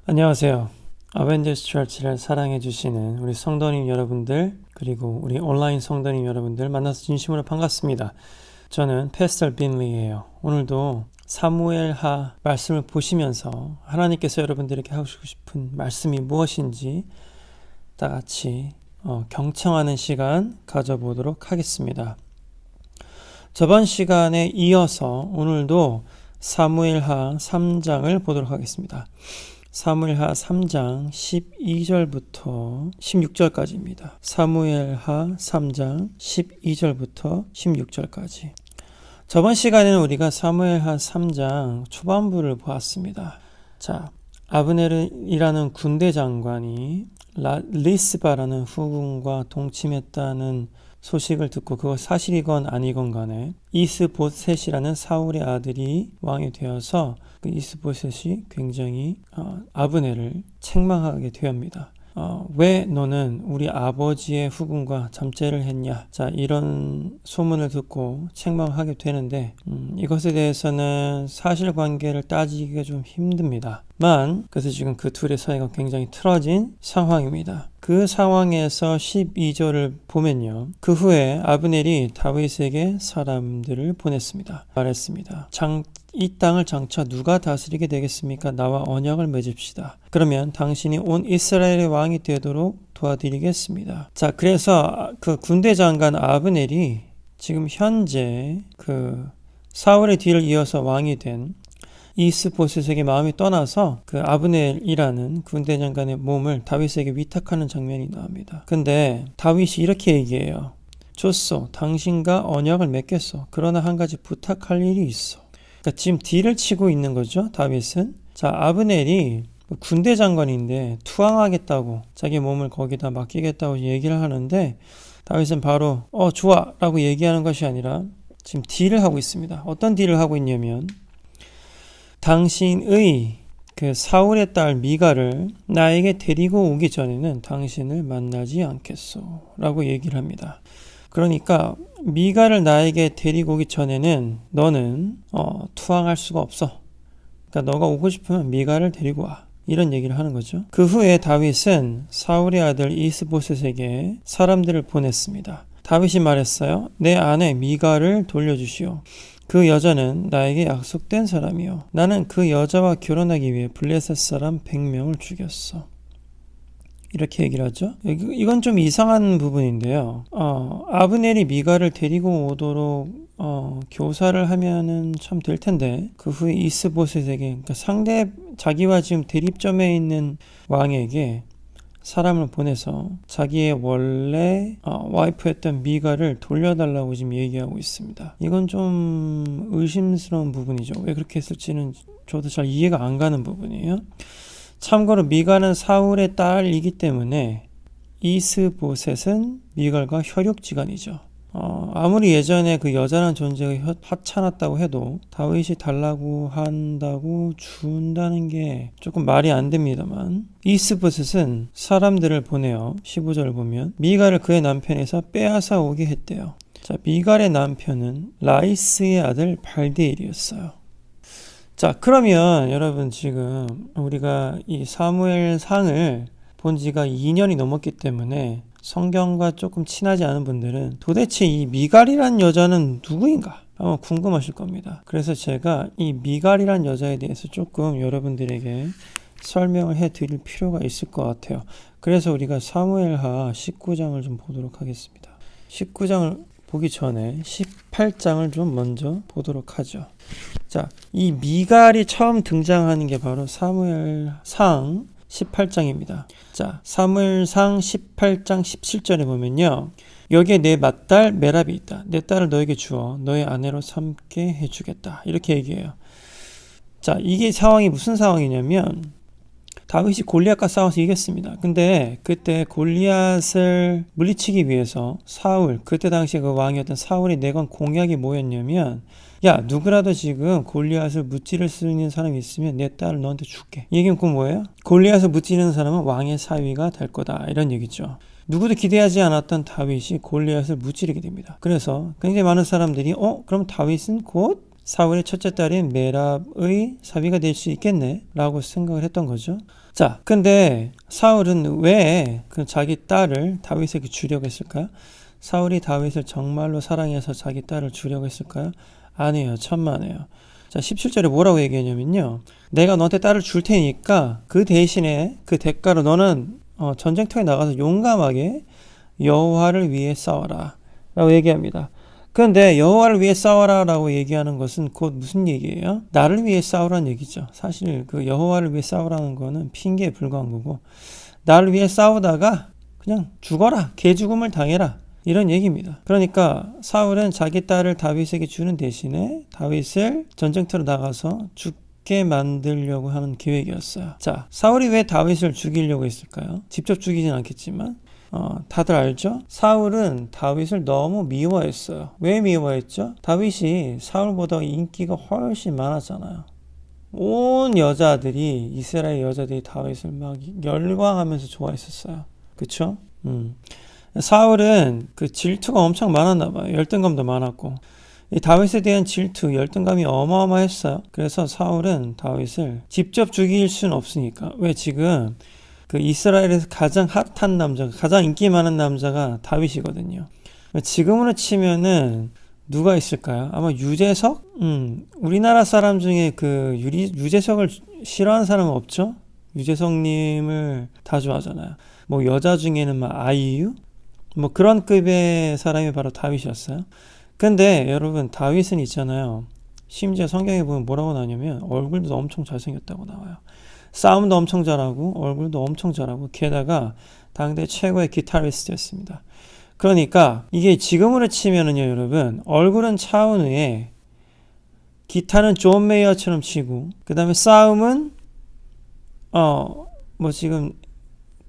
안녕하세요. 아벤져스 처치를 사랑해주시는 우리 성도님 여러분들, 그리고 우리 온라인 성도님 여러분들 만나서 진심으로 반갑습니다. 저는 패스터 빈리예요. 오늘도 사무엘하 말씀을 보시면서 하나님께서 여러분들에게 하시고 싶은 말씀이 무엇인지 다 같이 경청하는 시간 가져보도록 하겠습니다. 저번 시간에 이어서 오늘도 사무엘하 3장을 보도록 하겠습니다. 사무엘하 3장 12절부터 16절까지입니다. 사무엘하 3장 12절부터 16절까지. 저번 시간에는 우리가 사무엘하 3장 초반부를 보았습니다. 자, 아브넬이라는 군대 장관이 리스바라는 후궁과 동침했다는 소식을 듣고 그거 사실이건 아니건 간에 이스보셋이라는 사울의 아들이 왕이 되어서 그 이스보셋이 굉장히 아브넬을 책망하게 되옵니다. 왜 너는 우리 아버지의 후궁과 잠자리를 했냐? 자, 이런 소문을 듣고 책망하게 되는데 이것에 대해서는 사실관계를 따지기가 좀 힘듭니다. 그래서 지금 그 둘의 사이가 굉장히 틀어진 상황입니다. 그 상황에서 12절을 보면요. 그 후에 아브넬이 다윗에게 사람들을 보냈습니다. 말했습니다. 이 땅을 장차 누가 다스리게 되겠습니까? 나와 언약을 맺읍시다. 그러면 당신이 온 이스라엘의 왕이 되도록 도와드리겠습니다. 자, 그래서 그 군대 장관 아브넬이 지금 현재 그 사울의 뒤를 이어서 왕이 된 이스보셋에게 마음이 떠나서 그 아브넬이라는 군대 장관의 몸을 다윗에게 위탁하는 장면이 나옵니다. 근데 다윗이 이렇게 얘기해요. 좋소, 당신과 언약을 맺겠소. 그러나 한 가지 부탁할 일이 있어. 그러니까 지금 딜을 치고 있는 거죠, 다윗은. 자, 아브넬이 군대 장관인데 투항하겠다고 자기 몸을 거기다 맡기겠다고 얘기를 하는데 다윗은 바로 좋아 라고 얘기하는 것이 아니라 지금 딜을 하고 있습니다. 어떤 딜을 하고 있냐면 당신의 그 사울의 딸 미갈을 나에게 데리고 오기 전에는 당신을 만나지 않겠소 라고 얘기를 합니다. 그러니까 미갈을 나에게 데리고 오기 전에는 너는 투항할 수가 없어. 그러니까 너가 오고 싶으면 미갈을 데리고 와. 이런 얘기를 하는 거죠. 그 후에 다윗은 사울의 아들 이스보셋에게 사람들을 보냈습니다. 다윗이 말했어요. 내 아내 미갈을 돌려주시오. 그 여자는 나에게 약속된 사람이요. 나는 그 여자와 결혼하기 위해 블레셋 사람 100명을 죽였어. 이렇게 얘기를 하죠. 이건 좀 이상한 부분인데요. 아브넬이 미갈을 데리고 오도록 교사를 하면은 참 될 텐데 그 후에 이스보셋에게, 그러니까 자기와 지금 대립점에 있는 왕에게 사람을 보내서 자기의 원래 와이프였던 미갈을 돌려달라고 지금 얘기하고 있습니다. 이건 좀 의심스러운 부분이죠. 왜 그렇게 했을지는 저도 잘 이해가 안 가는 부분이에요. 참고로 미갈은 사울의 딸이기 때문에 이스보셋은 미갈과 혈육지간이죠. 아무리 예전에 그 여자라는 존재가 하찮았다고 해도 다윗이 달라고 한다고 준다는 게 조금 말이 안 됩니다만 이스보셋은 사람들을 보내어 15절을 보면 미갈을 그의 남편에서 빼앗아 오게 했대요. 자, 미갈의 남편은 라이스의 아들 발디엘이었어요. 자, 그러면 여러분 지금 우리가 이 사무엘상을 본 지가 2년이 넘었기 때문에 성경과 조금 친하지 않은 분들은 도대체 이 미갈이란 여자는 누구인가? 아마 궁금하실 겁니다. 그래서 제가 이 미갈이란 여자에 대해서 조금 여러분들에게 설명을 해드릴 필요가 있을 것 같아요. 그래서 우리가 사무엘하 19장을 좀 보도록 하겠습니다. 19장을 보기 전에 18장을 좀 먼저 보도록 하죠. 자, 이 미갈이 처음 등장하는 게 바로 사무엘상 18장입니다. 자, 사무엘상 18장 17절에 보면요. 여기에 내 맏딸 메랍이 있다. 내 딸을 너에게 주어 너의 아내로 삼게 해주겠다. 이렇게 얘기해요. 자, 이게 상황이 무슨 상황이냐면 다윗이 골리앗과 싸워서 이겼습니다. 근데 그때 골리앗을 물리치기 위해서 그때 당시에 그 왕이었던 사울이 내건 공약이 뭐였냐면 야, 누구라도 지금 골리앗을 무찌를 수 있는 사람이 있으면 내 딸을 너한테 줄게. 이 얘기는 그 뭐예요? 골리앗을 무찌르는 사람은 왕의 사위가 될 거다. 이런 얘기죠. 누구도 기대하지 않았던 다윗이 골리앗을 무찌르게 됩니다. 그래서 굉장히 많은 사람들이 그럼 다윗은 곧 사울의 첫째 딸인 메랍의 사위가 될 수 있겠네 라고 생각을 했던 거죠. 자, 근데 사울은 왜 그 자기 딸을 다윗에게 주려고 했을까요? 사울이 다윗을 정말로 사랑해서 자기 딸을 주려고 했을까요? 아니에요. 천만에요. 자, 17절에 뭐라고 얘기하냐면요. 내가 너한테 딸을 줄 테니까 그 대신에 그 대가로 너는 전쟁터에 나가서 용감하게 여호와를 위해 싸워라 라고 얘기합니다. 그런데 여호와를 위해 싸워라 라고 얘기하는 것은 곧 무슨 얘기예요? 나를 위해 싸우라는 얘기죠. 사실 그 여호와를 위해 싸우라는 거는 핑계에 불과한 거고, 나를 위해 싸우다가 그냥 죽어라, 개죽음을 당해라, 이런 얘기입니다. 그러니까 사울은 자기 딸을 다윗에게 주는 대신에 다윗을 전쟁터로 나가서 죽게 만들려고 하는 계획이었어요. 자, 사울이 왜 다윗을 죽이려고 했을까요? 직접 죽이진 않겠지만 다들 알죠? 사울은 다윗을 너무 미워했어요. 왜 미워했죠? 다윗이 사울보다 인기가 훨씬 많았잖아요. 온 여자들이, 이스라엘 여자들이 다윗을 막 열광하면서 좋아했었어요. 그쵸? 사울은 그 질투가 엄청 많았나 봐요. 열등감도 많았고. 이 다윗에 대한 질투, 열등감이 어마어마했어요. 그래서 사울은 다윗을 직접 죽일 수는 없으니까. 왜 지금 그 이스라엘에서 가장 핫한 남자, 가장 인기 많은 남자가 다윗이거든요. 지금으로 치면은 누가 있을까요? 아마 유재석? 우리나라 사람 중에 그 유재석을 싫어하는 사람은 없죠? 유재석님을 다 좋아하잖아요. 뭐 여자 중에는 막 아이유? 뭐 그런 급의 사람이 바로 다윗이었어요. 근데 여러분, 다윗은 있잖아요. 심지어 성경에 보면 뭐라고 나오냐면 얼굴도 엄청 잘생겼다고 나와요. 싸움도 엄청 잘하고 얼굴도 엄청 잘하고 게다가 당대 최고의 기타리스트였습니다. 그러니까 이게 지금으로 치면은요, 여러분, 얼굴은 차은우에 기타는 존 메이어처럼 치고, 그 다음에 싸움은 뭐 지금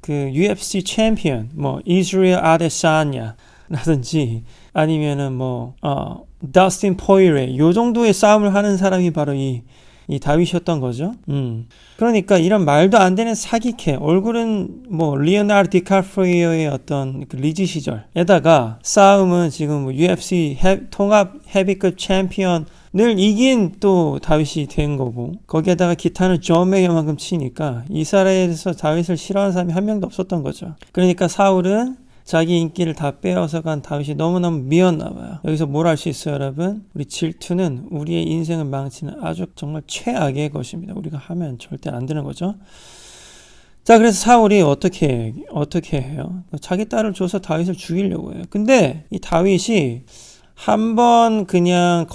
그 UFC 챔피언 뭐 이스라엘 아데사냐 라든지 아니면은 뭐 더스틴 포이레, 요 정도의 싸움을 하는 사람이 바로 이 다윗이었던 거죠. 그러니까 이런 말도 안 되는 사기캐, 얼굴은 뭐 리오나르도 디카프리오의 어떤 그 리즈 시절에다가 싸움은 지금 뭐 UFC 통합 헤비급 챔피언을 이긴 또 다윗이 된 거고, 거기에다가 기타는 존 메이어만큼 치니까 이스라엘에서 다윗을 싫어하는 사람이 한 명도 없었던 거죠. 그러니까 사울은 자기 인기를 다 빼앗아간 다윗이 너무너무 미웠나 봐요. 여기서 뭘 알 수 있어요, 여러분? 우리 질투는 우리의 인생을 망치는 아주 정말 최악의 것입니다. 우리가 하면 절대 안 되는 거죠. 자, 그래서 사울이 어떻게 해요? 자기 딸을 줘서 다윗을 죽이려고 해요. 근데 이 다윗이 한번 그냥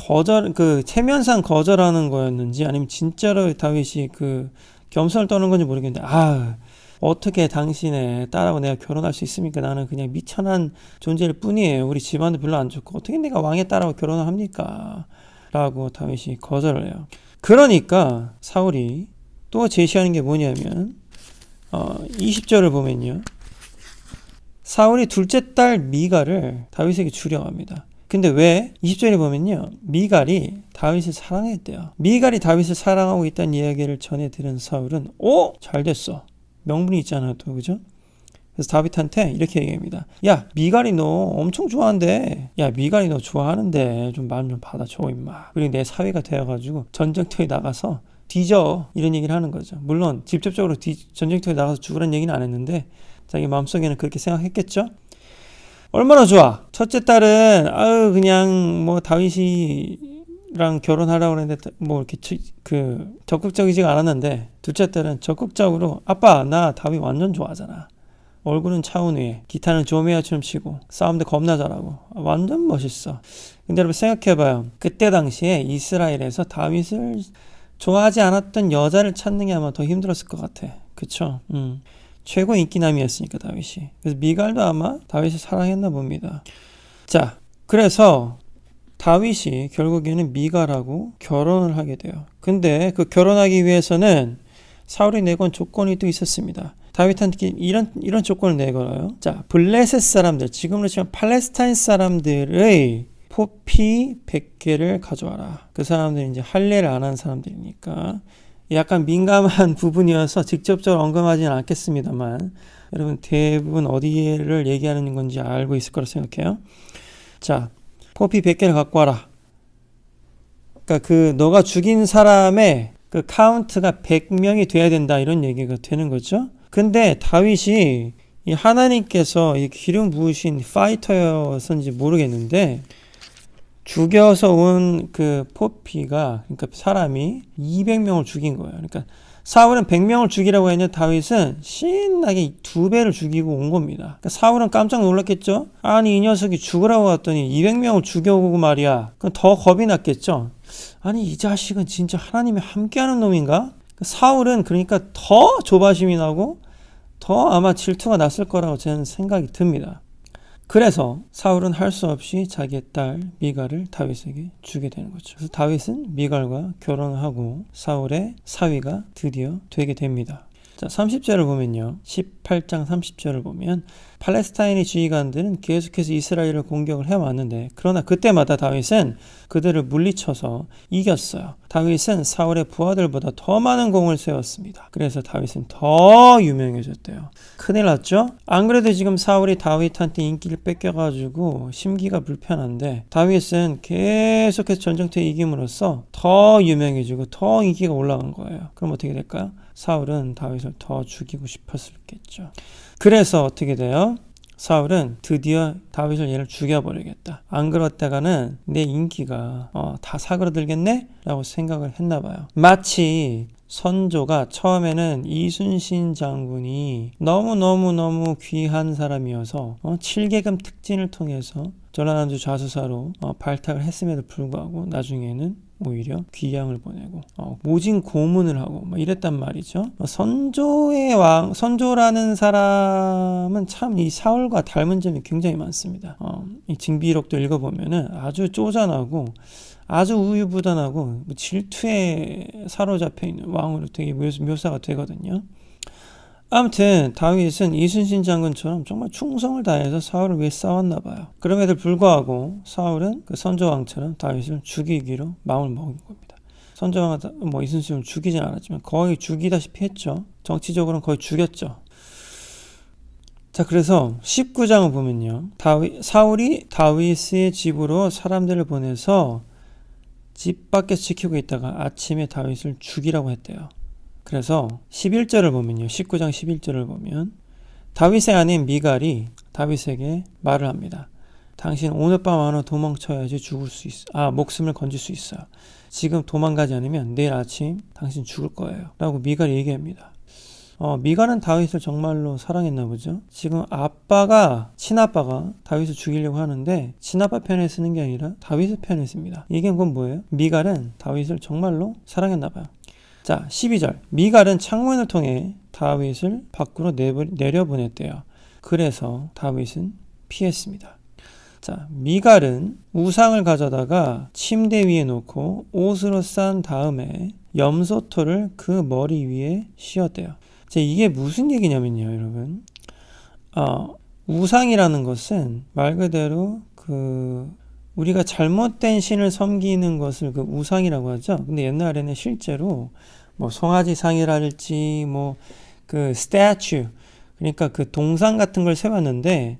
체면상 거절하는 거였는지 아니면 진짜로 다윗이 그 겸손을 떠는 건지 모르겠는데, 어떻게 당신의 딸하고 내가 결혼할 수 있습니까? 나는 그냥 미천한 존재일 뿐이에요. 우리 집안도 별로 안 좋고 어떻게 내가 왕의 딸하고 결혼을 합니까? 라고 다윗이 거절을 해요. 그러니까 사울이 또 제시하는 게 뭐냐면 20절을 보면요, 사울이 둘째 딸 미갈을 다윗에게 주려고 합니다. 근데 왜? 20절에 보면요, 미갈이 다윗을 사랑했대요. 미갈이 다윗을 사랑하고 있다는 이야기를 전해 들은 사울은 잘 됐어, 명분이 있잖아 또, 그죠? 그래서 다윗한테 이렇게 얘기합니다. 야, 미갈이 너 엄청 좋아한대. 야, 미갈이 너 좋아하는데 좀 마음 좀 받아줘 임마. 그리고 내 사위가 되어가지고 전쟁터에 나가서 뒤져, 이런 얘기를 하는 거죠. 물론 직접적으로 전쟁터에 나가서 죽으라는 얘기는 안 했는데 자기 마음속에는 그렇게 생각했겠죠. 얼마나 좋아. 첫째 딸은 그냥 뭐 다윗이랑 결혼하려고 그랬는데 뭐 이렇게 적극적이지가 않았는데, 둘째 딸은 적극적으로 아빠 나 다윗 완전 좋아하잖아. 얼굴은 차은우에 기타는 조메아처럼 치고 싸움도 겁나 잘하고 완전 멋있어. 근데 여러분 생각해봐요. 그때 당시에 이스라엘에서 다윗을 좋아하지 않았던 여자를 찾는 게 아마 더 힘들었을 것 같아. 그쵸? 최고 인기남이었으니까 다윗이. 그래서 미갈도 아마 다윗을 사랑했나 봅니다. 자, 그래서 다윗이 결국에는 미갈하고 결혼을 하게 돼요. 근데 그 결혼하기 위해서는 사울이 내건 조건이 또 있었습니다. 다윗한테 이런 조건을 내걸어요. 자, 블레셋 사람들, 지금으로 치면 팔레스타인 사람들의 포피 100개를 가져와라. 그 사람들이 이제 할례를 안 한 사람들이니까 약간 민감한 부분이어서 직접적으로 언급하지는 않겠습니다만 여러분 대부분 어디를 얘기하는 건지 알고 있을 거라 생각해요. 자, 포피 100개를 갖고 와라. 그러니까 그 너가 죽인 사람의 그 카운트가 100명이 돼야 된다 이런 얘기가 되는 거죠. 근데 다윗이 이 하나님께서 이 기름 부으신 파이터였는지 모르겠는데 죽여서 온 그 포피가 그러니까 사람이 200명을 죽인 거예요. 그러니까 사울은 100명을 죽이라고 했는데 다윗은 신나게 2배를 죽이고 온 겁니다. 그러니까 사울은 깜짝 놀랐겠죠? 아니 이 녀석이 죽으라고 했더니 200명을 죽여오고 말이야. 그럼 더 겁이 났겠죠? 아니 이 자식은 진짜 하나님이 함께하는 놈인가? 사울은 그러니까 더 조바심이 나고 더 아마 질투가 났을 거라고 저는 생각이 듭니다. 그래서 사울은 할 수 없이 자기의 딸 미갈을 다윗에게 주게 되는 거죠. 그래서 다윗은 미갈과 결혼을 하고 사울의 사위가 드디어 되게 됩니다. 자, 30절을 보면요. 18장 30절을 보면 팔레스타인의 지휘관들은 계속해서 이스라엘을 공격을 해왔는데 그러나 그때마다 다윗은 그들을 물리쳐서 이겼어요. 다윗은 사울의 부하들보다 더 많은 공을 세웠습니다. 그래서 다윗은 더 유명해졌대요. 큰일 났죠? 안 그래도 지금 사울이 다윗한테 인기를 뺏겨가지고 심기가 불편한데 다윗은 계속해서 전쟁터에 이김으로써 더 유명해지고 더 인기가 올라간 거예요. 그럼 어떻게 될까요? 사울은 다윗을 더 죽이고 싶었겠죠. 그래서 어떻게 돼요? 사울은 드디어 다윗을 얘를 죽여버리겠다. 안 그렇다가는 내 인기가 다 사그러들겠네? 라고 생각을 했나 봐요. 마치 선조가 처음에는 이순신 장군이 너무너무 귀한 사람이어서 7계급 특진을 통해서 전라남도 좌수사로 발탁을 했음에도 불구하고 나중에는 오히려 귀양을 보내고 모진 고문을 하고 이랬단 말이죠. 선조의 왕, 선조라는 사람은 참 이 사울과 닮은 점이 굉장히 많습니다. 이 징비록도 읽어보면은 아주 쪼잔하고 아주 우유부단하고 질투에 사로잡혀 있는 왕으로 되게 묘사가 되거든요. 아무튼 다윗은 이순신 장군처럼 정말 충성을 다해서 사울을 위해 싸웠나 봐요. 그럼에도 불구하고 사울은 그 선조왕처럼 다윗을 죽이기로 마음을 먹은 겁니다. 선조왕은 이순신을 죽이진 않았지만 거의 죽이다시피 했죠. 정치적으로는 거의 죽였죠. 자, 그래서 19장을 보면요. 사울이 다윗의 집으로 사람들을 보내서 집 밖에서 지키고 있다가 아침에 다윗을 죽이라고 했대요. 그래서 11절을 보면요. 19장 11절을 보면 다윗의 아내인 미갈이 다윗에게 말을 합니다. 당신 오늘 밤 안에 도망쳐야지 목숨을 건질 수 있어요. 지금 도망가지 않으면 내일 아침 당신 죽을 거예요. 라고 미갈이 얘기합니다. 미갈은 다윗을 정말로 사랑했나 보죠. 지금 친아빠가 다윗을 죽이려고 하는데 친아빠 편에 쓰는 게 아니라 다윗의 편에 씁니다. 이게 그건 뭐예요? 미갈은 다윗을 정말로 사랑했나 봐요. 자, 12절. 미갈은 창문을 통해 다윗을 밖으로 내려보냈대요. 그래서 다윗은 피했습니다. 자, 미갈은 우상을 가져다가 침대 위에 놓고 옷으로 싼 다음에 염소털을 그 머리 위에 씌웠대요. 자, 이게 무슨 얘기냐면요, 여러분. 우상이라는 것은 말 그대로 우리가 잘못된 신을 섬기는 것을 그 우상이라고 하죠. 근데 옛날에는 실제로 송아지상이랄지 그 스태츄, 그러니까 그 동상 같은 걸 세웠는데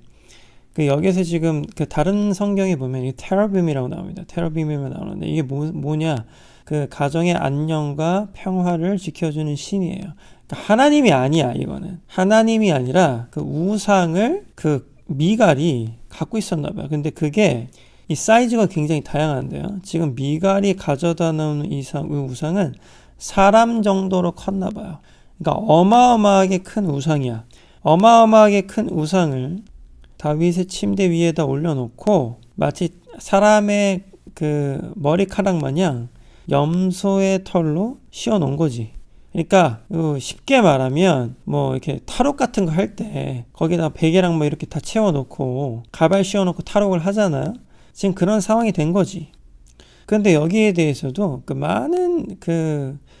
여기서 지금 그 다른 성경에 보면 이 테러빔이라고 나옵니다. 테러빔이라고 나오는데 이게 뭐냐? 그 가정의 안녕과 평화를 지켜주는 신이에요. 그러니까 하나님이 아니야, 이거는. 하나님이 아니라 그 우상을 그 미갈이 갖고 있었나 봐요. 근데 그게 이 사이즈가 굉장히 다양한데요. 지금 미갈이 가져다 놓은 이 우상은 사람 정도로 컸나 봐요. 그러니까 어마어마하게 큰 우상이야. 어마어마하게 큰 우상을 다윗의 침대 위에다 올려놓고 마치 사람의 그 머리카락 마냥 염소의 털로 씌워놓은 거지. 그러니까 쉽게 말하면 이렇게 탈옥 같은 거 할 때 거기다 베개랑 이렇게 다 채워놓고 가발 씌워놓고 탈옥을 하잖아요. 지금 그런 상황이 된 거지. 그런데 여기에 대해서도 많은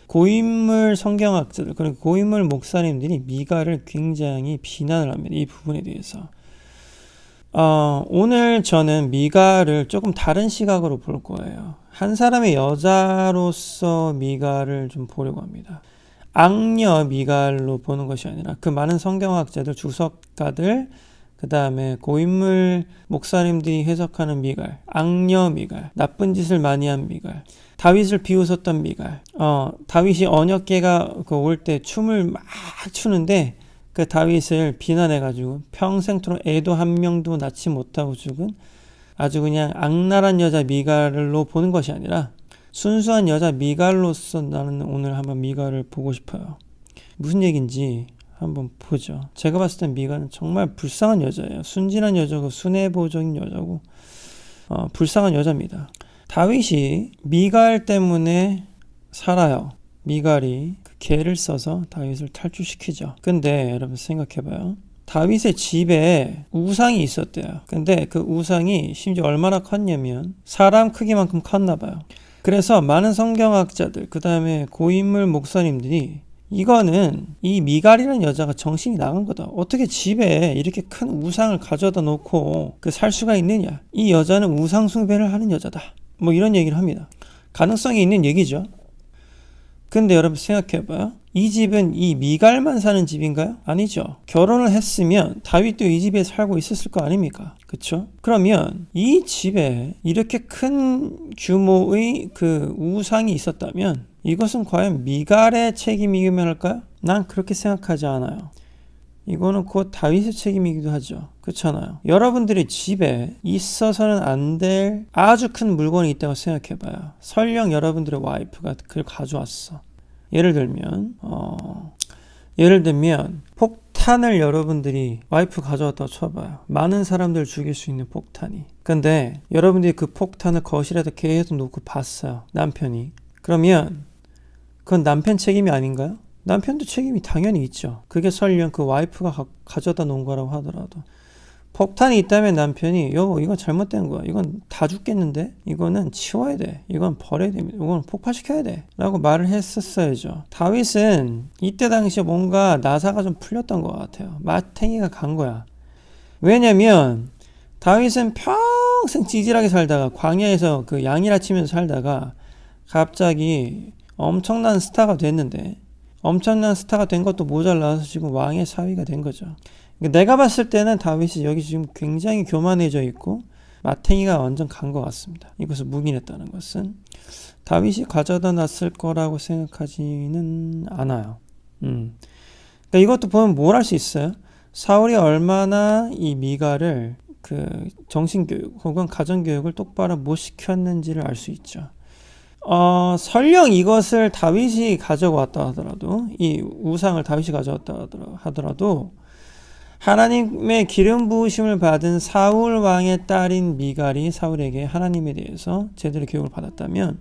고인물 성경학자들 그리고 고인물 목사님들이 미갈을 굉장히 비난을 합니다. 이 부분에 대해서. 오늘 저는 미갈을 조금 다른 시각으로 볼 거예요. 한 사람의 여자로서 미갈을 좀 보려고 합니다. 악녀 미갈로 보는 것이 아니라 그 많은 성경학자들, 주석가들, 그 다음에 고인물 목사님들이 해석하는 미갈, 악녀 미갈, 나쁜 짓을 많이 한 미갈. 다윗을 비웃었던 미갈. 다윗이 언역계가 올 때 춤을 막 추는데 그 다윗을 비난해가지고 평생토록 애도 한 명도 낳지 못하고 죽은 아주 그냥 악랄한 여자 미갈로 보는 것이 아니라 순수한 여자 미갈로서 나는 오늘 한번 미갈을 보고 싶어요. 무슨 얘기인지 한번 보죠. 제가 봤을 땐 미갈은 정말 불쌍한 여자예요. 순진한 여자고 순애보적인 여자고 불쌍한 여자입니다. 다윗이 미갈 때문에 살아요. 미갈이 그 개를 써서 다윗을 탈출시키죠. 근데 여러분 생각해봐요. 다윗의 집에 우상이 있었대요. 근데 그 우상이 심지어 얼마나 컸냐면 사람 크기만큼 컸나봐요. 그래서 많은 성경학자들, 그 다음에 고인물 목사님들이 이거는 이 미갈이라는 여자가 정신이 나간 거다. 어떻게 집에 이렇게 큰 우상을 가져다 놓고 살 수가 있느냐. 이 여자는 우상 숭배를 하는 여자다. 뭐 이런 얘기를 합니다. 가능성이 있는 얘기죠. 근데 여러분 생각해봐요. 이 집은 이 미갈만 사는 집인가요? 아니죠. 결혼을 했으면 다윗도 이 집에 살고 있었을 거 아닙니까? 그쵸? 그러면 이 집에 이렇게 큰 규모의 그 우상이 있었다면 이것은 과연 미갈의 책임이기만 할까요? 난 그렇게 생각하지 않아요. 이거는 곧 다윗의 책임이기도 하죠. 그렇잖아요. 여러분들이 집에 있어서는 안 될 아주 큰 물건이 있다고 생각해봐요. 설령 여러분들의 와이프가 그걸 가져왔어. 예를 들면 폭탄을 여러분들이 와이프 가져왔다고 쳐봐요. 많은 사람들을 죽일 수 있는 폭탄이. 근데 여러분들이 그 폭탄을 거실에다 계속 놓고 봤어요. 남편이. 그러면 그건 남편 책임이 아닌가요? 남편도 책임이 당연히 있죠. 그게 설령 그 와이프가 가져다 놓은 거라고 하더라도. 폭탄이 있다면 남편이 여보 이건 잘못된 거야. 이건 다 죽겠는데? 이거는 치워야 돼. 이건 버려야 됩니다. 이건 폭파시켜야 돼. 라고 말을 했었어야죠. 다윗은 이때 당시에 뭔가 나사가 좀 풀렸던 것 같아요. 마탱이가 간 거야. 왜냐면 다윗은 평생 찌질하게 살다가 광야에서 그 양이라 치면서 살다가 갑자기 엄청난 스타가 됐는데 엄청난 스타가 된 것도 모자라서 지금 왕의 사위가 된 거죠. 내가 봤을 때는 다윗이 여기 지금 굉장히 교만해져 있고 마탱이가 완전 간 것 같습니다. 이것을 묵인했다는 것은 다윗이 가져다 놨을 거라고 생각하지는 않아요. 그러니까 이것도 보면 뭘 할 수 있어요? 사울이 얼마나 이 미갈을 그 정신교육 혹은 가정교육을 똑바로 못 시켰는지를 알 수 있죠. 설령 이것을 다윗이 가져왔다 하더라도 이 우상을 다윗이 가져왔다 하더라도 하나님의 기름 부으심을 받은 사울 왕의 딸인 미갈이 사울에게 하나님에 대해서 제대로 교육을 받았다면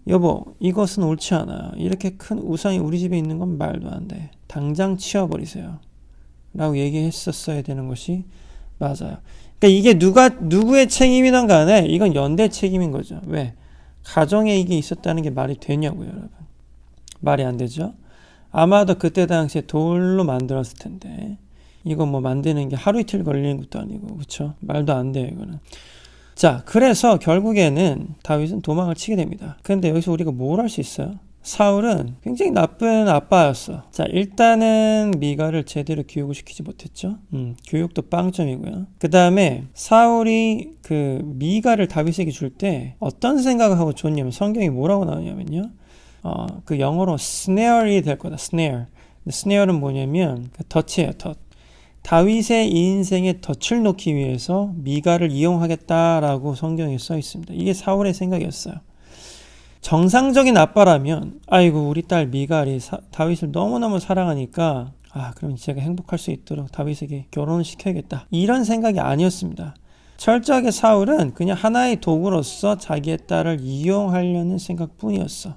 여보 이것은 옳지 않아요. 이렇게 큰 우상이 우리 집에 있는 건 말도 안 돼. 당장 치워버리세요. 라고 얘기했었어야 되는 것이 맞아요. 그러니까 이게 누구의 책임이든 간에 이건 연대 책임인 거죠. 왜? 가정에 이게 있었다는 게 말이 되냐고요, 여러분. 말이 안 되죠? 아마도 그때 당시에 돌로 만들었을 텐데 이거 뭐 만드는 게 하루 이틀 걸리는 것도 아니고 그렇죠? 말도 안 돼요, 이거는. 자, 그래서 결국에는 다윗은 도망을 치게 됩니다. 근데 여기서 우리가 뭘 할 수 있어요? 사울은 굉장히 나쁜 아빠였어. 자, 일단은 미갈을 제대로 교육을 시키지 못했죠. 교육도 빵점이고요. 그 다음에 사울이 그 미갈을 다윗에게 줄 때 어떤 생각을 하고 줬냐면 성경이 뭐라고 나오냐면요. 그 영어로 snare이 될 거다. snare는 뭐냐면 덫이에요. 덫. 다윗의 인생에 덫을 놓기 위해서 미갈을 이용하겠다라고 성경에 써 있습니다. 이게 사울의 생각이었어요. 정상적인 아빠라면 아이고 우리 딸 미갈이 다윗을 너무너무 사랑하니까 그럼 제가 행복할 수 있도록 다윗에게 결혼을 시켜야겠다. 이런 생각이 아니었습니다. 철저하게 사울은 그냥 하나의 도구로서 자기의 딸을 이용하려는 생각뿐이었어.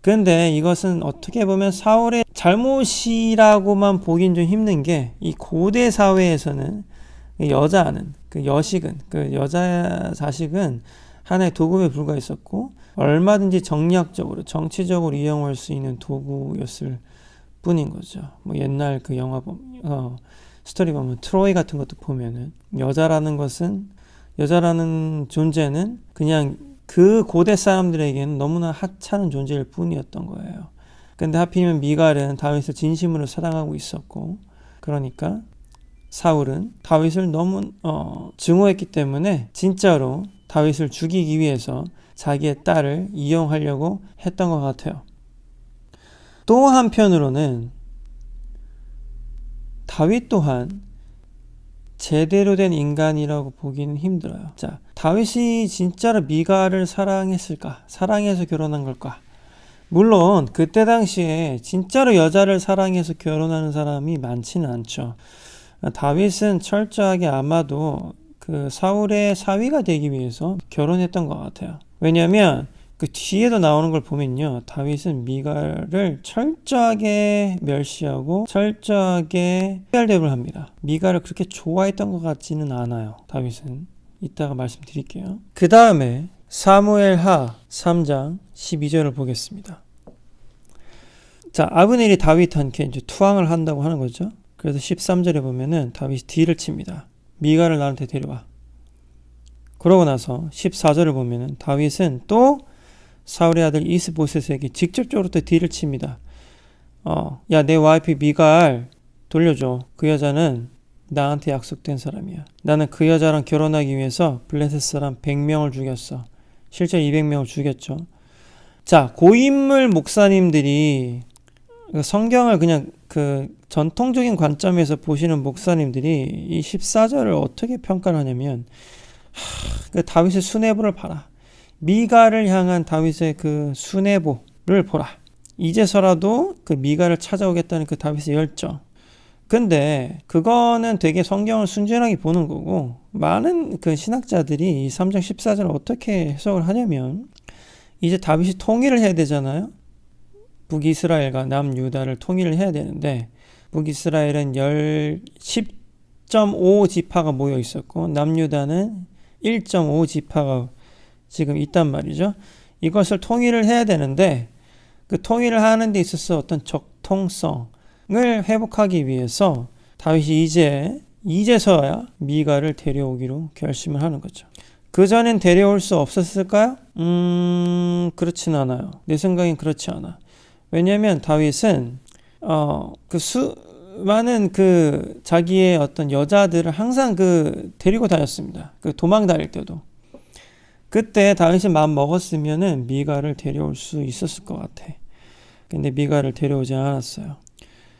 근데 이것은 어떻게 보면 사울의 잘못이라고만 보긴 좀 힘든 게 이 고대 사회에서는 여자는 그 여식은 그 여자 자식은 하나의 도구에 불과했었고 얼마든지 정략적으로 정치적으로 이용할 수 있는 도구였을 뿐인 거죠. 뭐 옛날 그 영화 스토리 보면 트로이 같은 것도 보면은 여자라는 존재는 그냥 그 고대 사람들에게는 너무나 하찮은 존재일 뿐이었던 거예요. 근데 하필이면 미갈은 다윗을 진심으로 사랑하고 있었고 그러니까 사울은 다윗을 너무 증오했기 때문에 진짜로 다윗을 죽이기 위해서 자기의 딸을 이용하려고 했던 것 같아요. 또 한편으로는 다윗 또한 제대로 된 인간이라고 보기는 힘들어요. 자, 다윗이 진짜로 미갈을 사랑했을까? 사랑해서 결혼한 걸까? 물론 그때 당시에 진짜로 여자를 사랑해서 결혼하는 사람이 많지는 않죠. 다윗은 철저하게 아마도 그 사울의 사위가 되기 위해서 결혼했던 것 같아요. 왜냐하면 그 뒤에도 나오는 걸 보면요, 다윗은 미갈을 철저하게 멸시하고 철저하게 흡혈대를 합니다. 미갈을 그렇게 좋아했던 것 같지는 않아요, 다윗은. 이따가 말씀드릴게요. 그 다음에 사무엘하 3장 12절을 보겠습니다. 자, 아브넬이 다윗한테 이제 투항을 한다고 하는 거죠. 그래서 13절에 보면은 다윗이 딜을 칩니다. 미갈을 나한테 데려와. 그러고 나서 14절을 보면은 다윗은 또 사울의 아들 이스보셋에게 직접적으로 또 딜을 칩니다. 야, 내 와이프 미갈 돌려줘. 그 여자는 나한테 약속된 사람이야. 나는 그 여자랑 결혼하기 위해서 블레셋 사람 100명을 죽였어. 실제 200명을 죽였죠. 자, 고인물 목사님들이 성경을 그냥 그 전통적인 관점에서 보시는 목사님들이 이 14절을 어떻게 평가를 하냐면, 그 다윗의 수뇌부를 봐라. 미갈을 향한 다윗의 그 수뇌부를 보라. 이제서라도 그 미갈을 찾아오겠다는 그 다윗의 열정. 근데 그거는 되게 성경을 순전하게 보는 거고, 많은 그 신학자들이 이 3장 14절을 어떻게 해석을 하냐면, 이제 다윗이 통일을 해야 되잖아요. 북이스라엘과 남유다를 통일을 해야 되는데, 북이스라엘은 10.5 지파가 모여 있었고 남유다는 1.5 지파가 지금 있단 말이죠. 이것을 통일을 해야 되는데, 그 통일을 하는 데 있어서 어떤 적통성을 회복하기 위해서 다윗이 이제서야 미갈을 데려오기로 결심을 하는 거죠. 그전엔 데려올 수 없었을까요? 그렇진 않아요. 내 생각엔 그렇지 않아. 왜냐하면 다윗은 많은 그 자기의 어떤 여자들을 항상 그 데리고 다녔습니다. 그 도망 다닐 때도. 그때 다윗이 마음 먹었으면은 미갈을 데려올 수 있었을 것 같아. 근데 미갈을 데려오지 않았어요.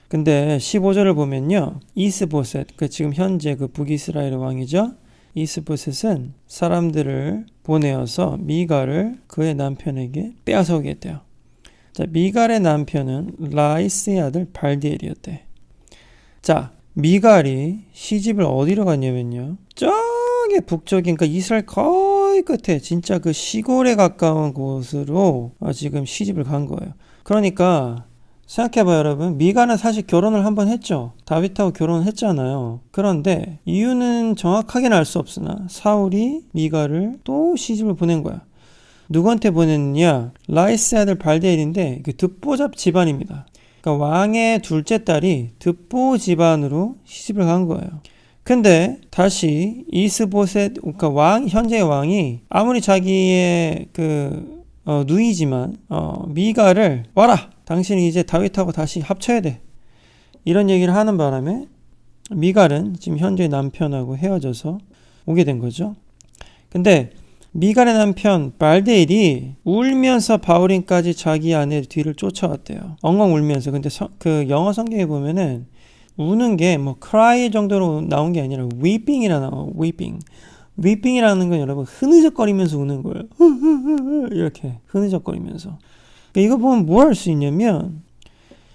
근데 15절을 보면요, 이스보셋, 그 지금 현재 그 북이스라엘 왕이죠. 이스보셋은 사람들을 보내어서 미갈을 그의 남편에게 빼앗아오겠대요. 자, 미갈의 남편은 라이스의 아들 발디엘이었대. 자, 미갈이 시집을 어디로 갔냐면요, 저기 북쪽인 그 이스라엘 거의 끝에 진짜 그 시골에 가까운 곳으로 지금 시집을 간 거예요. 그러니까 생각해봐요, 여러분. 미갈은 사실 결혼을 한번 했죠. 다윗하고 결혼을 했잖아요. 그런데 이유는 정확하게는 알 수 없으나 사울이 미갈을 또 시집을 보낸 거야. 누구한테 보냈느냐? 라이스의 아들 발데일인데 그 듣보잡 집안입니다. 그러니까 왕의 둘째 딸이 듣보 집안으로 시집을 간 거예요. 근데 다시 이스보셋, 그러니까 현재의 왕이 아무리 자기의 그 누이지만 미갈을 와라, 당신이 이제 다윗하고 다시 합쳐야 돼, 이런 얘기를 하는 바람에 미갈은 지금 현재 남편하고 헤어져서 오게 된 거죠. 근데 미갈의 남편 발데일이 울면서 바울인까지 자기 아내 뒤를 쫓아왔대요. 엉엉 울면서. 근데 그 영어 성경에 보면은 우는 게 뭐 cry 정도로 나온 게 아니라 weeping이라 나와. weeping이라는 건 여러분 흐느적거리면서 우는 거예요. 이렇게 흐느적거리면서. 이거 보면 뭐 할 수 있냐면,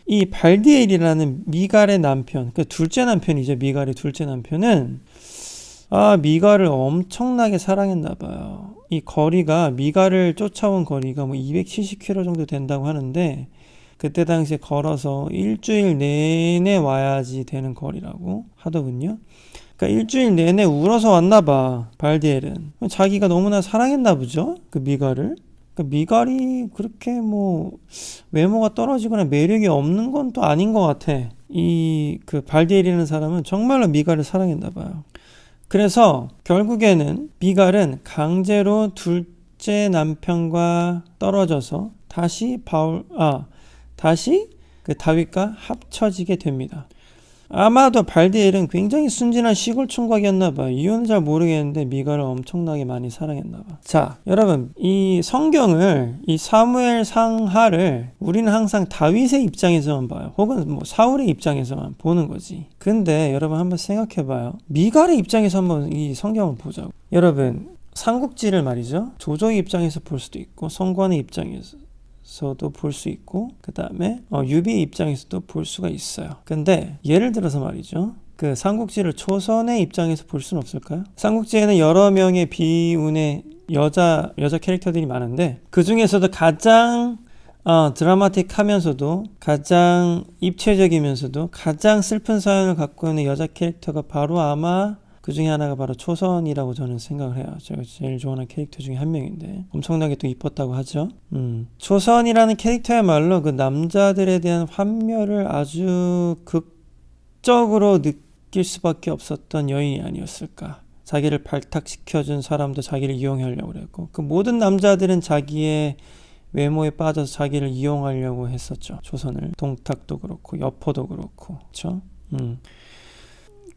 이 발디엘이라는 미갈의 남편, 그 둘째 남편이죠. 미갈의 둘째 남편은 미갈을 엄청나게 사랑했나 봐요. 이 거리가, 미갈을 쫓아온 거리가 뭐 270km 정도 된다고 하는데, 그때 당시에 걸어서 일주일 내내 와야지 되는 거리라고 하더군요. 그러니까 일주일 내내 울어서 왔나 봐, 발디엘은. 자기가 너무나 사랑했나 보죠, 그 미갈을. 그러니까 미갈이 그렇게 뭐 외모가 떨어지거나 매력이 없는 건 또 아닌 것 같아. 이 그 발디엘이라는 사람은 정말로 미갈을 사랑했나 봐요. 그래서 결국에는 미갈은 강제로 둘째 남편과 떨어져서 다시 그 다윗과 합쳐지게 됩니다. 아마도 발디엘은 굉장히 순진한 시골 총각이었나봐. 이유는 잘 모르겠는데 미가를 엄청나게 많이 사랑했나봐. 자, 여러분, 이 성경을, 이 사무엘 상하를 우리는 항상 다윗의 입장에서만 봐요. 혹은 뭐 사울의 입장에서만 보는 거지. 근데 여러분 한번 생각해봐요. 미갈의 입장에서 한번 이 성경을 보자고. 여러분, 삼국지를 말이죠. 조조의 입장에서 볼 수도 있고 성관의 입장에서도 볼 수 있고 그 다음에 유비의 입장에서도 볼 수가 있어요. 근데 예를 들어서 말이죠. 그 삼국지를 초선의 입장에서 볼 수는 없을까요? 삼국지에는 여러 명의 비운의 여자 캐릭터들이 많은데 그 중에서도 가장 드라마틱하면서도 가장 입체적이면서도 가장 슬픈 사연을 갖고 있는 여자 캐릭터가 바로 아마 그 중에 하나가 바로 초선이라고 저는 생각을 해요. 제가 제일 좋아하는 캐릭터 중에 한 명인데 엄청나게 또 이뻤다고 하죠. 초선이라는 캐릭터야말로 그 남자들에 대한 환멸을 아주 극적으로 느낄 수밖에 없었던 여인이 아니었을까. 자기를 발탁시켜준 사람도 자기를 이용하려고 그랬고 그 모든 남자들은 자기의 외모에 빠져서 자기를 이용하려고 했었죠. 조선을. 동탁도 그렇고 여포도 그렇고 그렇죠.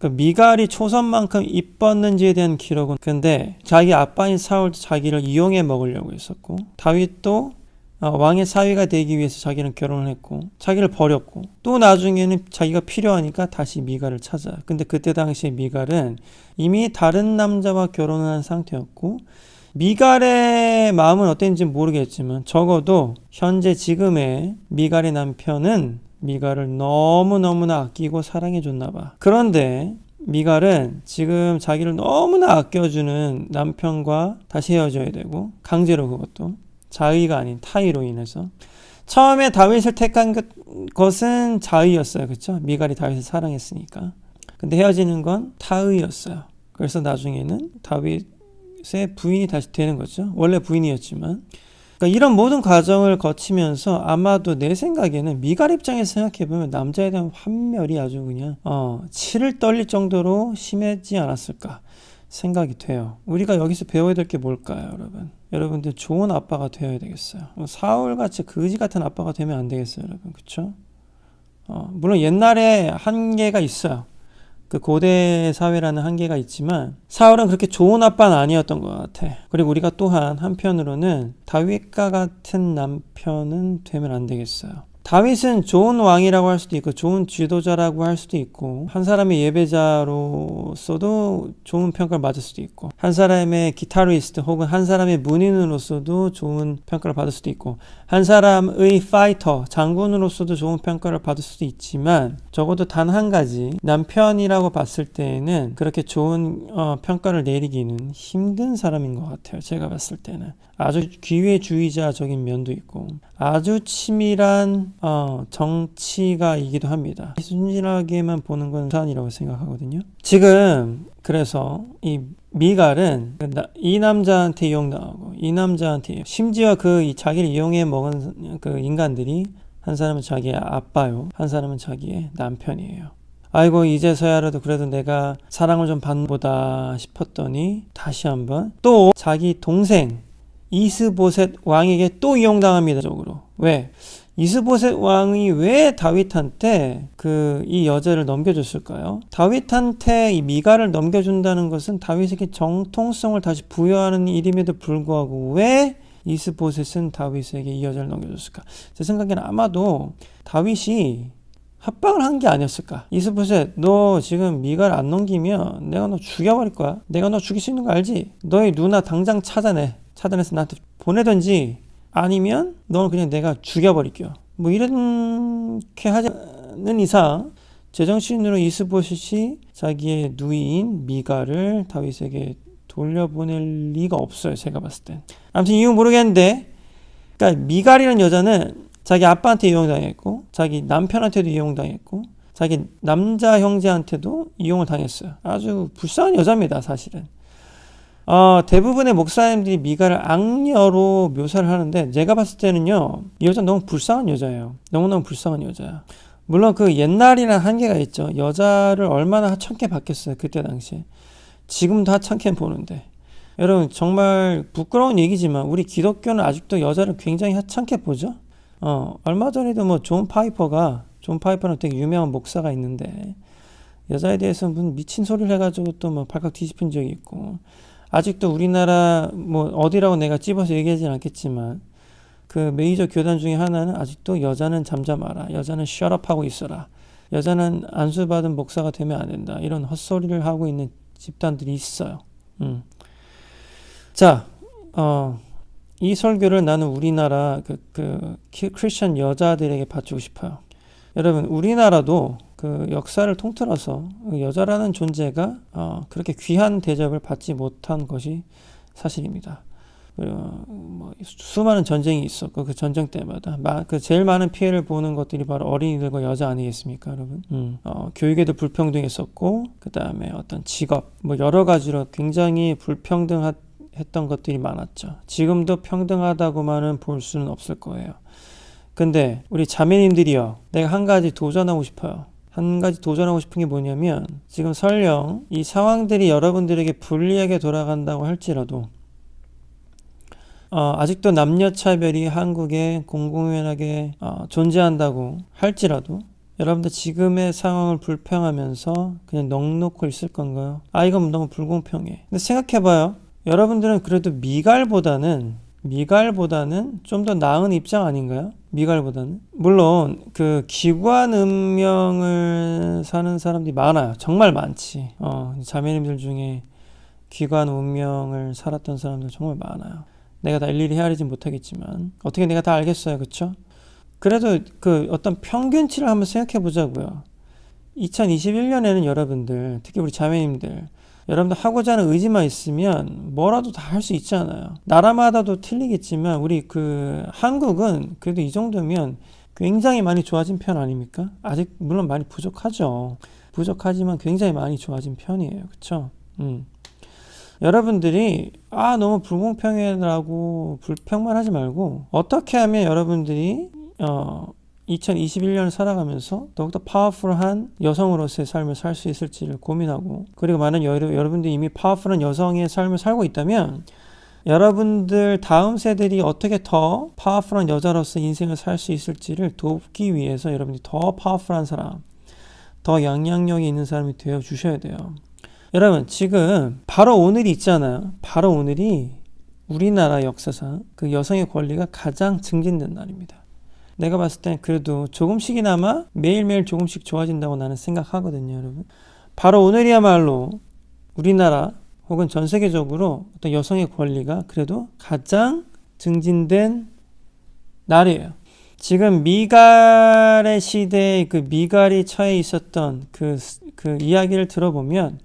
그러니까 미갈이 초선만큼 이뻤는지에 대한 기록은 근데 자기 아빠인 사울도 자기를 이용해 먹으려고 했었고 다윗도 왕의 사위가 되기 위해서 자기는 결혼을 했고 자기를 버렸고 또 나중에는 자기가 필요하니까 다시 미갈을 찾아. 근데 그때 당시에 미갈은 이미 다른 남자와 결혼을 한 상태였고 미갈의 마음은 어땠는지 모르겠지만 적어도 현재 지금의 미갈의 남편은 미갈을 너무너무나 아끼고 사랑해줬나 봐. 그런데 미갈은 지금 자기를 너무나 아껴주는 남편과 다시 헤어져야 되고 강제로 그것도 자의가 아닌 타의로 인해서 처음에 다윗을 택한 것은 자의였어요. 그렇죠? 미갈이 다윗을 사랑했으니까. 근데 헤어지는 건 타의였어요. 그래서 나중에는 다윗의 부인이 다시 되는 거죠. 원래 부인이었지만 그러니까 이런 모든 과정을 거치면서 아마도 내 생각에는 미갈 입장에서 생각해보면 남자에 대한 환멸이 아주 그냥 치를 떨릴 정도로 심했지 않았을까 생각이 돼요. 우리가 여기서 배워야 될 게 뭘까요, 여러분? 여러분들 좋은 아빠가 되어야 되겠어요. 사울같이 거지 같은 아빠가 되면 안 되겠어요, 여러분. 그렇죠? 물론 옛날에 한계가 있어요. 그 고대 사회라는 한계가 있지만 사울은 그렇게 좋은 아빠는 아니었던 것 같아. 그리고 우리가 또한 한편으로는 다윗과 같은 남편은 되면 안 되겠어요. 다윗은 좋은 왕이라고 할 수도 있고 좋은 지도자라고 할 수도 있고 한 사람의 예배자로서도 좋은 평가를 받을 수도 있고 한 사람의 기타리스트 혹은 한 사람의 문인으로서도 좋은 평가를 받을 수도 있고 한 사람의 파이터, 장군으로서도 좋은 평가를 받을 수도 있지만 적어도 단 한 가지 남편이라고 봤을 때에는 그렇게 좋은 평가를 내리기는 힘든 사람인 것 같아요. 제가 봤을 때는 아주 기회주의자적인 면도 있고 아주 치밀한 정치가이기도 합니다. 순진하게만 보는 건 산이라고 생각하거든요. 지금 그래서 이 미갈은 이 남자한테 이용당하고 이 남자한테 심지어 그 자기를 이용해 먹은 그 인간들이 한 사람은 자기의 아빠요, 한 사람은 자기의 남편이에요. 아이고 이제서야라도 그래도 내가 사랑을 좀 받보다 싶었더니 다시 한번 또 자기 동생 이스보셋 왕에게 또 이용당합니다. 적으로. 왜? 이스보셋 왕이 왜 다윗한테 이 여자를 넘겨줬을까요? 다윗한테 이 미갈을 넘겨준다는 것은 다윗에게 정통성을 다시 부여하는 일임에도 불구하고 왜 이스보셋은 다윗에게 이 여자를 넘겨줬을까? 제 생각에는 아마도 다윗이 합방을 한 게 아니었을까? 이스보셋, 너 지금 미갈 안 넘기면 내가 너 죽여버릴 거야. 내가 너 죽일 수 있는 거 알지? 너희 누나 당장 차단해서 나한테 보내든지 아니면 너는 그냥 내가 죽여버릴게요. 뭐 이렇게 하자는 이상 제정신으로 이스보셋이 자기의 누이인 미갈을 다윗에게 돌려보낼 리가 없어요. 제가 봤을 땐. 아무튼 이유 모르겠는데 그러니까 미갈이라는 여자는 자기 아빠한테 이용당했고 자기 남편한테도 이용당했고 자기 남자 형제한테도 이용을 당했어요. 아주 불쌍한 여자입니다. 사실은. 대부분의 목사님들이 미갈을 악녀로 묘사를 하는데 제가 봤을 때는요. 이 여자는 너무 불쌍한 여자예요. 너무너무 불쌍한 여자야. 물론 그 옛날이란 한계가 있죠. 여자를 얼마나 하찮게 봤겠어요. 그때 당시에. 지금도 하찮게 보는데. 여러분 정말 부끄러운 얘기지만 우리 기독교는 아직도 여자를 굉장히 하찮게 보죠. 얼마 전에도 뭐 존 존 파이퍼는 되게 유명한 목사가 있는데 여자에 대해서 무슨 미친 소리를 해가지고 또 뭐 발칵 뒤집힌 적이 있고 아직도 우리나라 뭐 어디라고 내가 찝어서 얘기하진 않겠지만 그 메이저 교단 중에 하나는 아직도 여자는 잠잠하라, 여자는 셧업하고 있어라, 여자는 안수받은 목사가 되면 안 된다, 이런 헛소리를 하고 있는 집단들이 있어요. 자, 이 설교를 나는 우리나라 크리스천 여자들에게 바치고 싶어요. 여러분, 우리나라도 그 역사를 통틀어서 여자라는 존재가 그렇게 귀한 대접을 받지 못한 것이 사실입니다. 뭐 수많은 전쟁이 있었고 그 전쟁 때마다 그 제일 많은 피해를 보는 것들이 바로 어린이들과 여자 아니겠습니까, 여러분? 교육에도 불평등했었고 그 다음에 어떤 직업 뭐 여러 가지로 굉장히 불평등했던 것들이 많았죠. 지금도 평등하다고만은 볼 수는 없을 거예요. 근데 우리 자매님들이요, 내가 한 가지 도전하고 싶어요. 한 가지 도전하고 싶은 게 뭐냐면 지금 설령 이 상황들이 여러분들에게 불리하게 돌아간다고 할지라도 아직도 남녀차별이 한국에 공공연하게 존재한다고 할지라도 여러분들 지금의 상황을 불평하면서 그냥 넋놓고 있을 건가요? 이건 너무 불공평해. 근데 생각해봐요. 여러분들은 그래도 미갈보다는 좀 더 나은 입장 아닌가요? 미갈보다는. 물론 그 기관 운명을 사는 사람들이 많아요. 정말 많지. 자매님들 중에 기관 운명을 살았던 사람들 정말 많아요. 내가 다 일일이 헤아리진 못하겠지만 어떻게 내가 다 알겠어요, 그쵸? 그래도 그 어떤 평균치를 한번 생각해 보자고요. 2021년에는 여러분들, 특히 우리 자매님들, 여러분들 하고자 하는 의지만 있으면 뭐라도 다 할 수 있잖아요. 나라마다도 틀리겠지만 우리 그 한국은 그래도 이 정도면 굉장히 많이 좋아진 편 아닙니까? 아직 물론 많이 부족하지만 굉장히 많이 좋아진 편이에요, 그쵸? 여러분들이 너무 불공평해라고 불평만 하지 말고 어떻게 하면 여러분들이 2021년을 살아가면서 더욱더 파워풀한 여성으로서의 삶을 살 수 있을지를 고민하고, 그리고 만약 여러분들이 이미 파워풀한 여성의 삶을 살고 있다면 여러분들 다음 세대들이 어떻게 더 파워풀한 여자로서 인생을 살 수 있을지를 돕기 위해서 여러분들이 더 파워풀한 사람, 더 영향력이 있는 사람이 되어 주셔야 돼요. 여러분, 지금 바로 오늘이 있잖아요. 바로 오늘이 우리나라 역사상 그 여성의 권리가 가장 증진된 날입니다. 내가 봤을 땐 그래도 조금씩이나마 매일매일 조금씩 좋아진다고 나는 생각하거든요, 여러분. 바로 오늘이야말로 우리나라 혹은 전 세계적으로 어떤 여성의 권리가 그래도 가장 증진된 날이에요. 지금 미갈의 시대에 그 미갈이 처해 있었던 그 이야기를 들어보면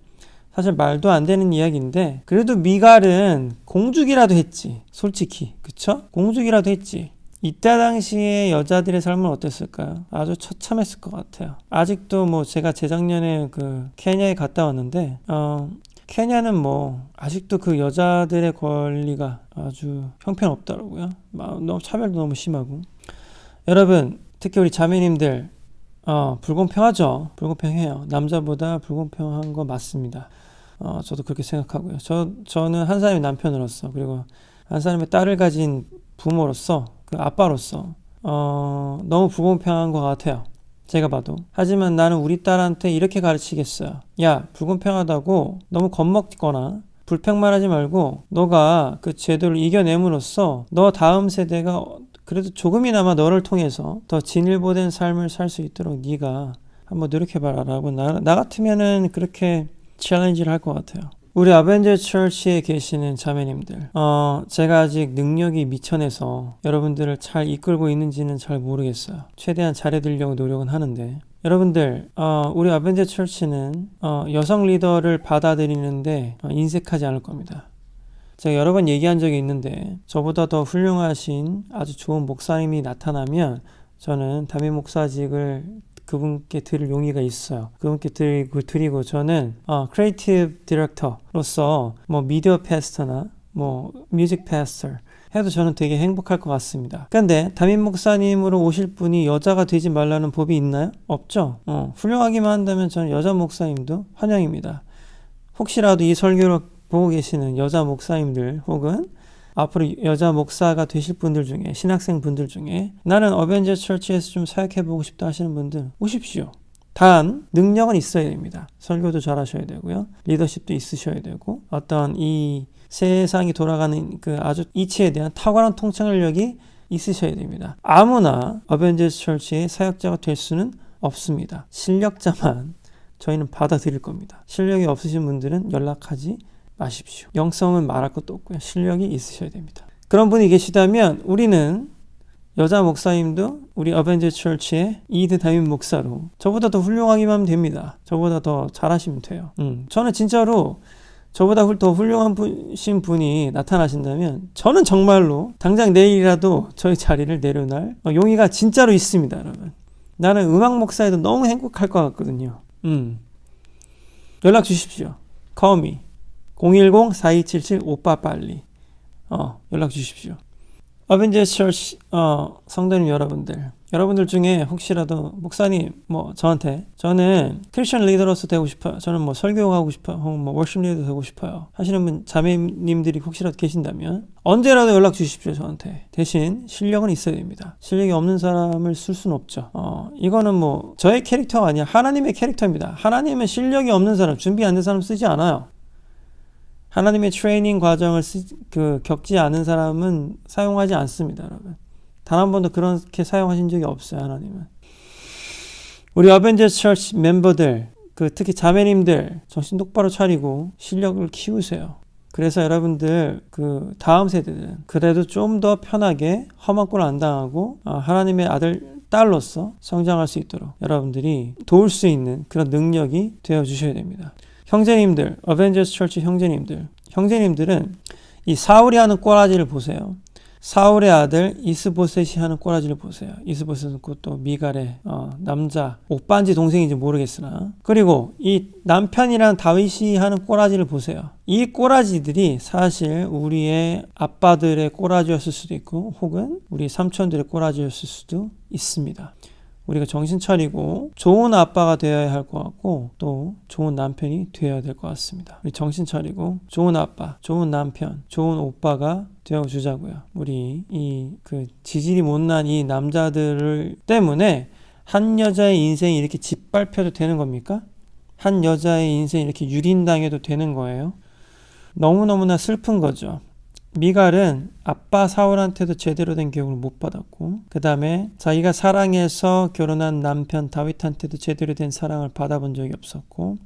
사실 말도 안 되는 이야기인데 그래도 미갈은 공주기라도 했지, 솔직히. 그쵸? 공주기라도 했지. 이때 당시에 여자들의 삶은 어땠을까요? 아주 처참했을 것 같아요. 아직도 뭐 제가 재작년에 그 케냐에 갔다 왔는데 케냐는 뭐 아직도 그 여자들의 권리가 아주 형편없더라고요. 너무 차별도 너무 심하고. 여러분, 특히 우리 자매님들 불공평하죠. 불공평해요. 남자보다 불공평한 거 맞습니다. 저도 그렇게 생각하고요. 저는 한 사람의 남편으로서, 그리고 한 사람의 딸을 가진 부모로서, 그 아빠로서 너무 불공평한 것 같아요. 제가 봐도. 하지만 나는 우리 딸한테 이렇게 가르치겠어요. 야, 불공평하다고 너무 겁먹거나 불평만 하지 말고 너가 그 제도를 이겨냄으로써 너 다음 세대가 그래도 조금이나마 너를 통해서 더 진일보된 삶을 살 수 있도록 네가 한번 노력해봐라 라고 나 같으면은 그렇게 챌린지를 할 것 같아요. 우리 아벤저 처치에 계시는 자매님들, 제가 아직 능력이 미천해서 여러분들을 잘 이끌고 있는지는 잘 모르겠어요. 최대한 잘해드리려고 노력은 하는데, 여러분들, 우리 아벤저 처치는 여성 리더를 받아들이는데 인색하지 않을 겁니다. 제가 여러 번 얘기한 적이 있는데 저보다 더 훌륭하신 아주 좋은 목사님이 나타나면 저는 담임 목사직을 그분께 드릴 용의가 있어요. 그분께 드리고 저는 크리에이티브 디렉터로서 뭐 미디어 패스터나 뭐 뮤직 패스터 해도 저는 되게 행복할 것 같습니다. 근데 담임 목사님으로 오실 분이 여자가 되지 말라는 법이 있나요? 없죠. 훌륭하기만 한다면 저는 여자 목사님도 환영입니다. 혹시라도 이 설교를 보고 계시는 여자 목사님들 혹은 앞으로 여자 목사가 되실 분들 중에, 신학생 분들 중에 나는 어벤져스 처치에서 좀 사역해보고 싶다 하시는 분들 오십시오. 단 능력은 있어야 됩니다. 설교도 잘하셔야 되고요. 리더십도 있으셔야 되고 어떤 이 세상이 돌아가는 그 아주 이치에 대한 탁월한 통찰력이 있으셔야 됩니다. 아무나 어벤져스 처치의 사역자가 될 수는 없습니다. 실력자만 저희는 받아들일 겁니다. 실력이 없으신 분들은 연락하지 마십시오. 영성은 말할 것도 없고요. 실력이 있으셔야 됩니다. 그런 분이 계시다면 우리는 여자 목사님도 우리 어벤져스 처치의 이드 담임 목사로 저보다 더 훌륭하기만 하면 됩니다. 저보다 더 잘하시면 돼요. 저는 진짜로 저보다 더 훌륭한 분이 나타나신다면 저는 정말로 당장 내일이라도 저희 자리를 내려놓을 용의가 진짜로 있습니다. 여러분. 나는 음악 목사에도 너무 행복할 것 같거든요. 연락 주십시오. Call me. 010-4277 오빠 빨리. 연락 주십시오. 어벤져스 처치 성도님 여러분들 중에 혹시라도 목사님 저는 크리스천 리더로서 되고 싶어요. 저는 설교하고 싶어요. 혹은 워십 리더 되고 싶어요. 하시는 분 자매님들이 혹시라도 계신다면 언제라도 연락 주십시오. 저한테. 대신 실력은 있어야 됩니다. 실력이 없는 사람을 쓸 수는 없죠. 이거는 저의 캐릭터가 아니야. 하나님의 캐릭터입니다. 하나님은 실력이 없는 사람, 준비 안 된 사람 쓰지 않아요. 하나님의 트레이닝 과정을 겪지 않은 사람은 사용하지 않습니다, 여러분. 단 한 번도 그렇게 사용하신 적이 없어요, 하나님은. 우리 어벤져스 처치 멤버들, 특히 자매님들, 정신 똑바로 차리고 실력을 키우세요. 그래서 여러분들, 다음 세대들은 그래도 좀 더 편하게 험한 꼴 안 당하고, 하나님의 아들, 딸로서 성장할 수 있도록 여러분들이 도울 수 있는 그런 능력이 되어주셔야 됩니다. 형제님들, 어벤져스 처치 형제님들은 이 사울이 하는 꼬라지를 보세요. 사울의 아들 이스보셋이 하는 꼬라지를 보세요. 이스보셋은 그것도 미갈의 남자, 오빠인지 동생인지 모르겠으나, 그리고 이 남편이란 다윗이 하는 꼬라지를 보세요. 이 꼬라지들이 사실 우리의 아빠들의 꼬라지였을 수도 있고 혹은 우리 삼촌들의 꼬라지였을 수도 있습니다. 우리가 정신 차리고 좋은 아빠가 되어야 할 것 같고 또 좋은 남편이 되어야 될 것 같습니다. 우리 정신 차리고 좋은 아빠, 좋은 남편, 좋은 오빠가 되어주자고요. 우리 지질이 못난 이 남자들을 때문에 한 여자의 인생이 이렇게 짓밟혀도 되는 겁니까? 한 여자의 인생이 이렇게 유린당해도 되는 거예요? 너무너무나 슬픈 거죠. 미갈은 아빠 사울한테도 제대로 된 교육을 못 받았고 그 다음에 자기가 사랑해서 결혼한 남편 다윗한테도 제대로 된 사랑을 받아본 적이 없었고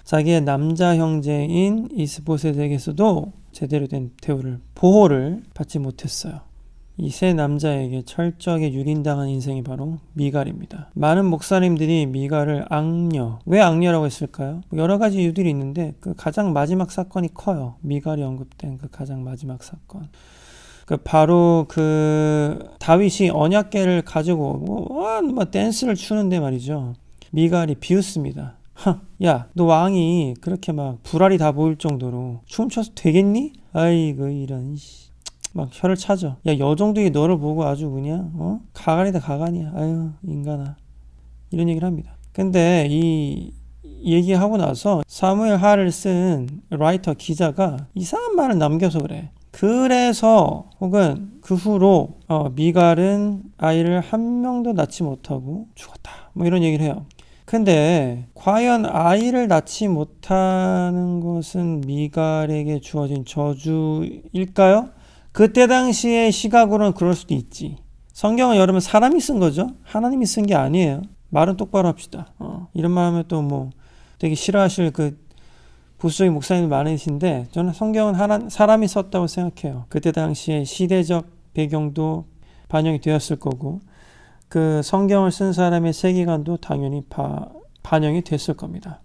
자기의 남자 형제인 이스보셋에게서도 제대로 된 대우를, 보호를 받지 못했어요. 이 세 남자에게 철저하게 유린당한 인생이 바로 미갈입니다. 많은 목사님들이 미갈을 악녀, 왜 악녀라고 했을까요? 여러 가지 이유들이 있는데 가장 마지막 사건이 커요. 미갈이 언급된 가장 마지막 사건. 바로 다윗이 언약궤를 가지고 오고 댄스를 추는데 말이죠. 미갈이 비웃습니다. 야, 너 왕이 그렇게 불알이 다 보일 정도로 춤춰서 되겠니? 아이고 이런 막 혀를 차죠. 야, 여 정도의 너를 보고 아주 그냥 가관이다 가관이야. 아유 인간아. 이런 얘기를 합니다. 근데 이 얘기하고 나서 사무엘 하를 쓴 라이터 기자가 이상한 말을 남겨서 그래. 그래서 혹은 그 후로 미갈은 아이를 한 명도 낳지 못하고 죽었다. 이런 얘기를 해요. 근데 과연 아이를 낳지 못하는 것은 미갈에게 주어진 저주일까요? 그때 당시의 시각으로는 그럴 수도 있지. 성경은 여러분 사람이 쓴 거죠. 하나님이 쓴 게 아니에요. 말은 똑바로 합시다. 이런 말 하면 또 되게 싫어하실 보수적인 목사님들 많으신데 저는 성경은 사람이 썼다고 생각해요. 그때 당시의 시대적 배경도 반영이 되었을 거고 그 성경을 쓴 사람의 세계관도 당연히 반영이 됐을 겁니다.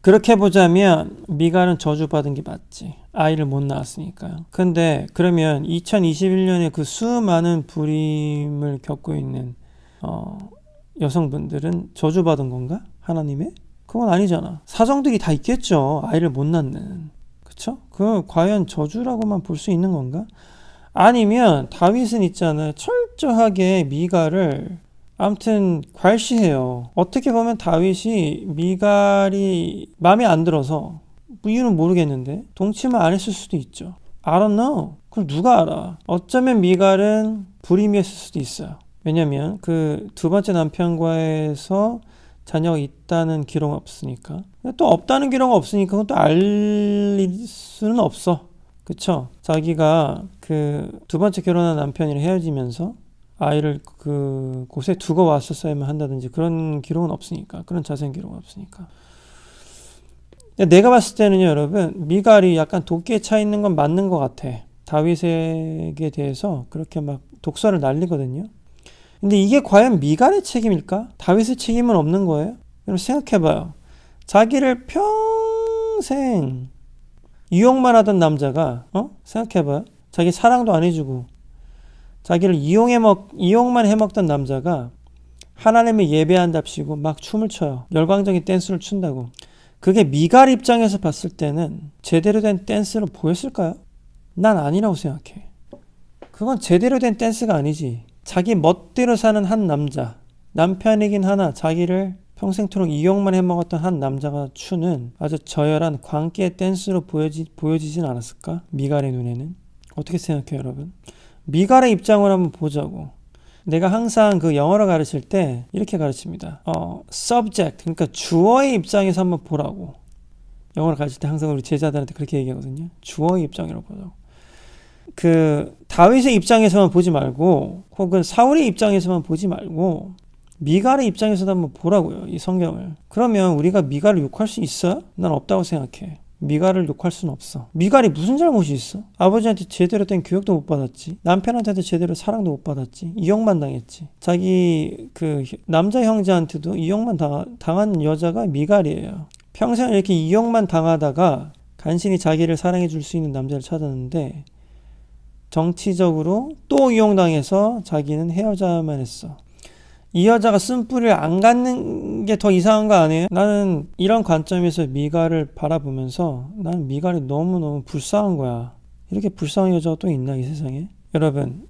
그렇게 보자면 미갈은 저주받은 게 맞지. 아이를 못 낳았으니까요. 근데 그러면 2021년에 그 수많은 불임을 겪고 있는 여성분들은 저주받은 건가? 하나님의? 그건 아니잖아. 사정들이 다 있겠죠. 아이를 못 낳는. 그쵸? 과연 저주라고만 볼 수 있는 건가? 아니면 다윗은 있잖아요. 철저하게 미갈을 아무튼 괄시해요. 어떻게 보면 다윗이 미갈이 마음에 안 들어서 이유는 모르겠는데 동침을 안 했을 수도 있죠. I don't know. 그걸 누가 알아? 어쩌면 미갈은 불임이었을 수도 있어요. 왜냐면 그 두 번째 남편과에서 자녀가 있다는 기록은 없으니까. 또 없다는 기록은 없으니까 그건 또 알릴 수는 없어. 그쵸? 자기가 그 두 번째 결혼한 남편이랑 헤어지면서 아이를 그 곳에 두고 왔었어야만 한다든지 그런 기록은 없으니까. 그런 자세한 기록은 없으니까. 내가 봤을 때는요, 여러분, 미갈이 약간 도끼에 차 있는 건 맞는 것 같아. 다윗에게 대해서 그렇게 막 독설을 날리거든요. 근데 이게 과연 미갈의 책임일까? 다윗의 책임은 없는 거예요? 여러분 생각해봐요. 자기를 평생 유혹만 하던 남자가, 생각해봐요. 자기 사랑도 안 해주고, 자기를 이용만 해먹던 남자가 하나님을 예배한답시고 막 춤을 춰요. 열광적인 댄스를 춘다고. 그게 미갈 입장에서 봤을 때는 제대로 된 댄스로 보였을까요? 난 아니라고 생각해. 그건 제대로 된 댄스가 아니지. 자기 멋대로 사는 한 남자, 남편이긴 하나 자기를 평생토록 이용만 해먹었던 한 남자가 추는 아주 저열한 광기의 댄스로 보여지진 않았을까? 미갈의 눈에는. 어떻게 생각해요, 여러분? 미갈의 입장을 한번 보자고. 내가 항상 그 영어를 가르칠 때 이렇게 가르칩니다. subject, 그러니까 주어의 입장에서 한번 보라고. 영어를 가르칠 때 항상 우리 제자들한테 그렇게 얘기하거든요. 주어의 입장으로 보자고. 그 다윗의 입장에서만 보지 말고 혹은 사울의 입장에서만 보지 말고 미갈의 입장에서도 한번 보라고요. 이 성경을. 그러면 우리가 미갈을 욕할 수 있어요? 난 없다고 생각해. 미갈을 욕할 수는 없어. 미갈이 무슨 잘못이 있어? 아버지한테 제대로 된 교육도 못 받았지. 남편한테도 제대로 사랑도 못 받았지. 이용만 당했지. 자기 그 남자 형제한테도 이용만 당한 여자가 미갈이에요. 평생 이렇게 이용만 당하다가 간신히 자기를 사랑해 줄 수 있는 남자를 찾았는데 정치적으로 또 이용당해서 자기는 헤어져야만 했어. 이 여자가 쓴뿌리를 안 갖는 게 더 이상한 거 아니에요? 나는 이런 관점에서 미갈을 바라보면서 나는 미갈이 너무너무 불쌍한 거야. 이렇게 불쌍한 여자가 또 있나 이 세상에? 여러분,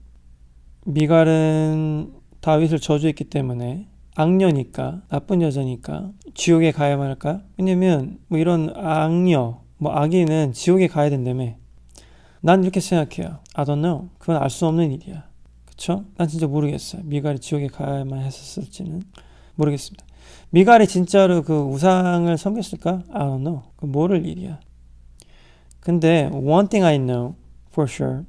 미갈은 다윗을 저주했기 때문에 악녀니까, 나쁜 여자니까 지옥에 가야만 할까요? 왜냐면 뭐 이런 악녀, 뭐 악인은 지옥에 가야 된다며. 난 이렇게 생각해요. I don't know. 그건 알 수 없는 일이야. 그쵸? 난 진짜 모르겠어요. 미갈이 지옥에 가야만 했었을지는 모르겠습니다. 미갈이 진짜로 그 우상을 섬겼을까? I don't know. 그 모를 일이야. 근데 one thing I know for sure.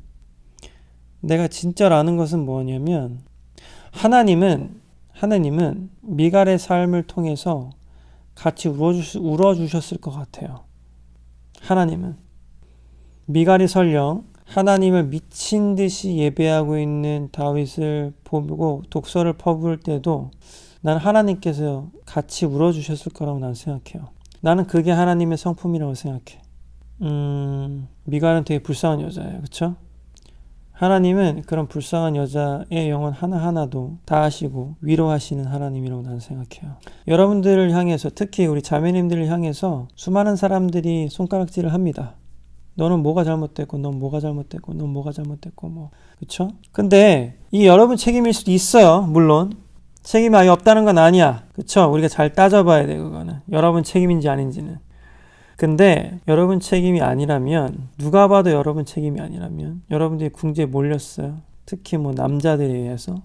내가 진짜로 아는 것은 뭐냐면 하나님은 미갈의 삶을 통해서 같이 울어주셨을 것 같아요. 하나님은. 미갈이 설령 하나님을 미친 듯이 예배하고 있는 다윗을 보고 독설을 퍼부을 때도 난 하나님께서 같이 울어주셨을 거라고 난 생각해요. 나는 그게 하나님의 성품이라고 생각해. 미갈은 되게 불쌍한 여자예요. 그쵸? 하나님은 그런 불쌍한 여자의 영혼 하나하나도 다 아시고 위로하시는 하나님이라고 나는 생각해요. 여러분들을 향해서, 특히 우리 자매님들을 향해서 수많은 사람들이 손가락질을 합니다. 너는 뭐가 잘못됐고, 넌 뭐가 잘못됐고, 넌 뭐가 잘못됐고, 뭐. 그쵸? 근데 이 여러분 책임일 수도 있어요. 물론. 책임이 아예 없다는 건 아니야. 그쵸? 우리가 잘 따져봐야 돼, 그거는. 여러분 책임인지 아닌지는. 근데 여러분 책임이 아니라면, 누가 봐도 여러분 책임이 아니라면, 여러분들이 궁지에 몰렸어요. 특히 뭐 남자들에 의해서,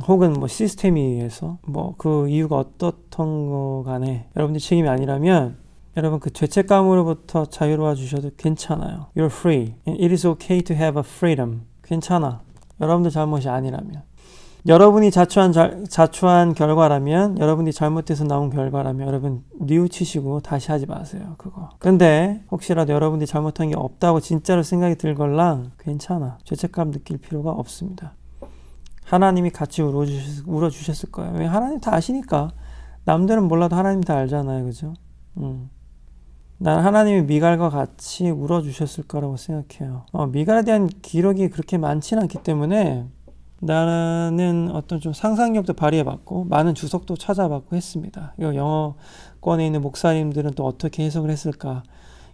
혹은 뭐 시스템에 의해서, 뭐 그 이유가 어떻던 거 간에 여러분들 책임이 아니라면, 여러분 그 죄책감으로부터 자유로워 주셔도 괜찮아요. You're free. And it is okay to have a freedom. 괜찮아. 여러분들 잘못이 아니라면. 여러분이 자초한 결과라면, 여러분이 잘못해서 나온 결과라면 여러분 뉘우치시고 다시 하지 마세요. 그거. 근데 혹시라도 여러분들이 잘못한 게 없다고 진짜로 생각이 들걸랑 괜찮아. 죄책감 느낄 필요가 없습니다. 하나님이 같이 울어주셨을 거예요. 왜? 하나님 다 아시니까. 남들은 몰라도 하나님 다 알잖아요. 그죠? 난 하나님이 미갈과 같이 울어주셨을 거라고 생각해요. 미갈에 대한 기록이 그렇게 많지는 않기 때문에 나는 어떤 좀 상상력도 발휘해봤고 많은 주석도 찾아봤고 했습니다. 이거 영어권에 있는 목사님들은 또 어떻게 해석을 했을까?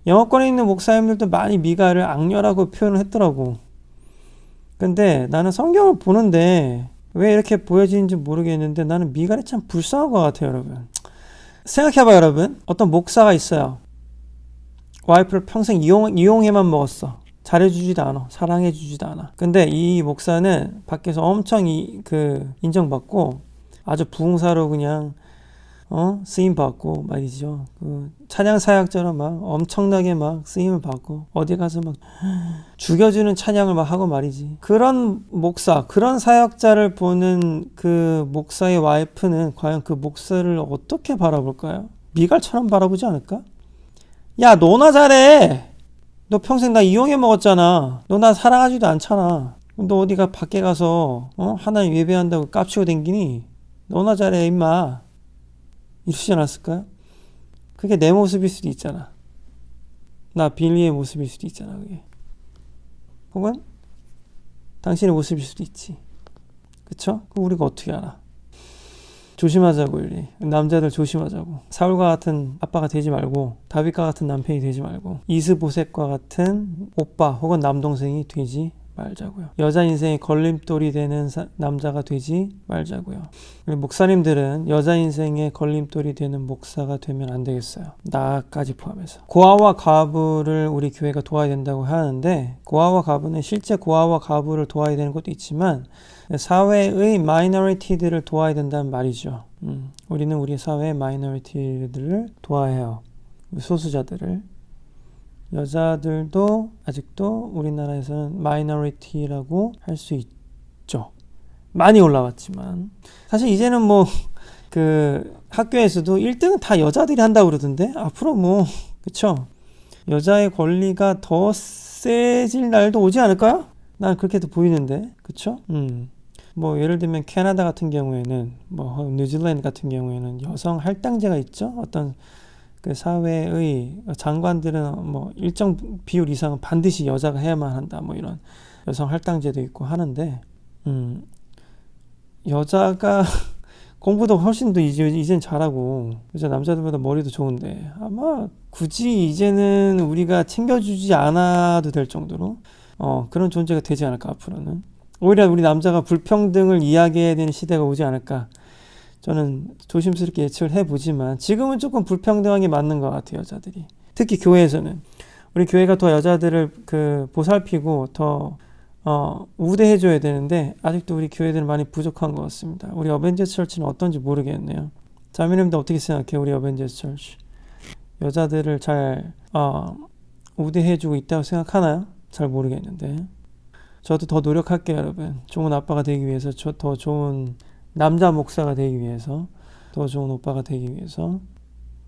영어권에 있는 목사님들도 많이 미갈을 악녀라고 표현을 했더라고. 근데 나는 성경을 보는데 왜 이렇게 보여지는지 모르겠는데 나는 미갈이 참 불쌍한 것 같아요, 여러분. 생각해봐요, 여러분. 어떤 목사가 있어요. 와이프를 평생 이용해만 먹었어. 잘해주지도 않아. 사랑해주지도 않아. 근데 이 목사는 밖에서 엄청 인정받고 아주 부흥사로 그냥 쓰임 받고 말이죠. 그 찬양 사역자로 막 엄청나게 막 쓰임을 받고 어디 가서 막 죽여주는 찬양을 막 하고 말이지. 그런 목사, 그런 사역자를 보는 그 목사의 와이프는 과연 그 목사를 어떻게 바라볼까요? 미갈처럼 바라보지 않을까? 야, 너나 잘해. 너 평생 나 이용해 먹었잖아. 너 나 사랑하지도 않잖아. 너 어디가 밖에 가서 하나님 예배한다고 깝치고 댕기니? 너나 잘해 임마. 이러지 않았을까요? 그게 내 모습일 수도 있잖아. 나 빌리의 모습일 수도 있잖아. 그게. 혹은 당신의 모습일 수도 있지. 그쵸? 그거 우리가 어떻게 알아? 조심하자고 우리 남자들 조심하자고. 사울과 같은 아빠가 되지 말고 다윗과 같은 남편이 되지 말고 이스보셋과 같은 오빠 혹은 남동생이 되지 말자고요. 여자 인생에 걸림돌이 되는 남자가 되지 말자고요. 목사님들은 여자 인생에 걸림돌이 되는 목사가 되면 안 되겠어요. 나까지 포함해서. 고아와 과부를 우리 교회가 도와야 된다고 하는데 고아와 과부는 실제 고아와 과부를 도와야 되는 것도 있지만 사회의 마이너리티들을 도와야 된다는 말이죠. 우리는 우리 사회의 마이너리티들을 도와야 해요. 소수자들을. 여자들도 아직도 우리나라에서는 마이너리티라고 할 수 있죠. 많이 올라왔지만 사실 이제는 뭐 그 학교에서도 1등은 다 여자들이 한다고 그러던데 앞으로 뭐 그쵸? 여자의 권리가 더 세질 날도 오지 않을까요? 난 그렇게도 보이는데 그쵸? 뭐 예를 들면 캐나다 같은 경우에는 뭐 뉴질랜드 같은 경우에는 여성 할당제가 있죠. 어떤 그 사회의 장관들은 뭐 일정 비율 이상은 반드시 여자가 해야만 한다. 뭐 이런 여성 할당제도 있고 하는데 여자가 공부도 훨씬 더 이젠 잘하고 여자 남자들보다 머리도 좋은데 아마 굳이 이제는 우리가 챙겨주지 않아도 될 정도로 그런 존재가 되지 않을까 앞으로는. 오히려 우리 남자가 불평등을 이야기해야 되는 시대가 오지 않을까 저는 조심스럽게 예측을 해보지만 지금은 조금 불평등한 게 맞는 것 같아요. 여자들이 특히 교회에서는 우리 교회가 더 여자들을 보살피고 더 우대해줘야 되는데 아직도 우리 교회들은 많이 부족한 것 같습니다. 우리 어벤져스 처치는 어떤지 모르겠네요. 자매님들 어떻게 생각해요? 우리 어벤져스 처치 여자들을 잘 우대해주고 있다고 생각하나요? 잘 모르겠는데 저도 더 노력할게요. 여러분 좋은 아빠가 되기 위해서 더 좋은 남자 목사가 되기 위해서 더 좋은 오빠가 되기 위해서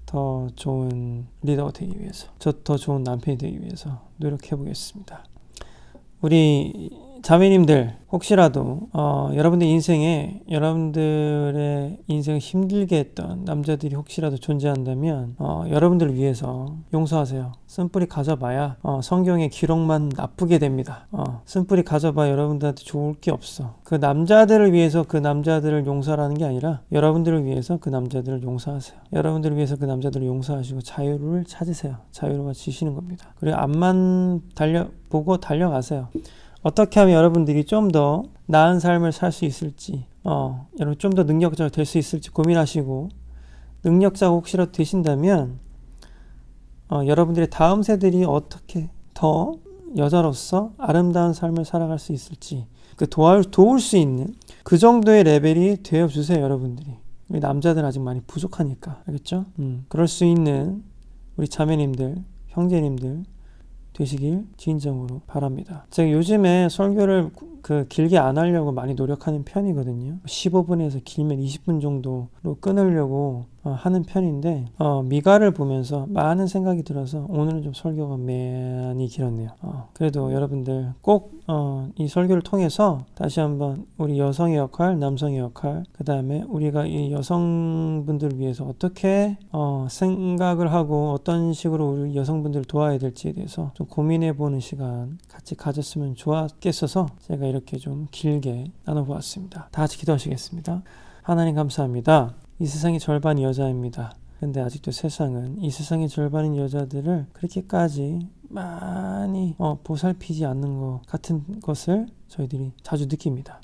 더 좋은 리더가 되기 위해서 더 좋은 남편이 되기 위해서 노력해 보겠습니다. 우리 자매님들 혹시라도 여러분들의 인생을 힘들게 했던 남자들이 혹시라도 존재한다면 여러분들을 위해서 용서하세요. 쓴뿌리 가져봐야 성경의 기록만 나쁘게 됩니다. 쓴뿌리 가져봐야 여러분들한테 좋을 게 없어. 그 남자들을 위해서 그 남자들을 용서하라는 게 아니라 여러분들을 위해서 그 남자들을 용서하세요. 여러분들을 위해서 그 남자들을 용서하시고 자유를 찾으세요. 자유로가 지시는 겁니다. 그리고 앞만 보고 달려가세요. 어떻게 하면 여러분들이 좀 더 나은 삶을 살 수 있을지 여러분 좀 더 능력자가 될 수 있을지 고민하시고 능력자가 혹시라도 되신다면 여러분들의 다음 세대들이 어떻게 더 여자로서 아름다운 삶을 살아갈 수 있을지 도울 수 있는 그 정도의 레벨이 되어주세요. 여러분들이 우리 남자들은 아직 많이 부족하니까 알겠죠? 그럴 수 있는 우리 자매님들 형제님들 되시길 진정으로 바랍니다. 제가 요즘에 설교를 길게 안 하려고 많이 노력하는 편이거든요. 15분에서 길면 20분 정도로 끊으려고 하는 편인데 미가를 보면서 많은 생각이 들어서 오늘은 좀 설교가 많이 길었네요. 그래도 여러분들 꼭 이 설교를 통해서 다시 한번 우리 여성의 역할, 남성의 역할, 그 다음에 우리가 이 여성분들을 위해서 어떻게 생각을 하고 어떤 식으로 우리 여성분들을 도와야 될지에 대해서 좀 고민해보는 시간 같이 가졌으면 좋았겠어서 제가 이렇게 좀 길게 나눠보았습니다. 다 같이 기도하시겠습니다. 하나님 감사합니다. 이 세상의 절반이 여자입니다. 근데 아직도 세상은 이 세상의 절반인 여자들을 그렇게까지 많이 보살피지 않는 것 같은 것을 저희들이 자주 느낍니다.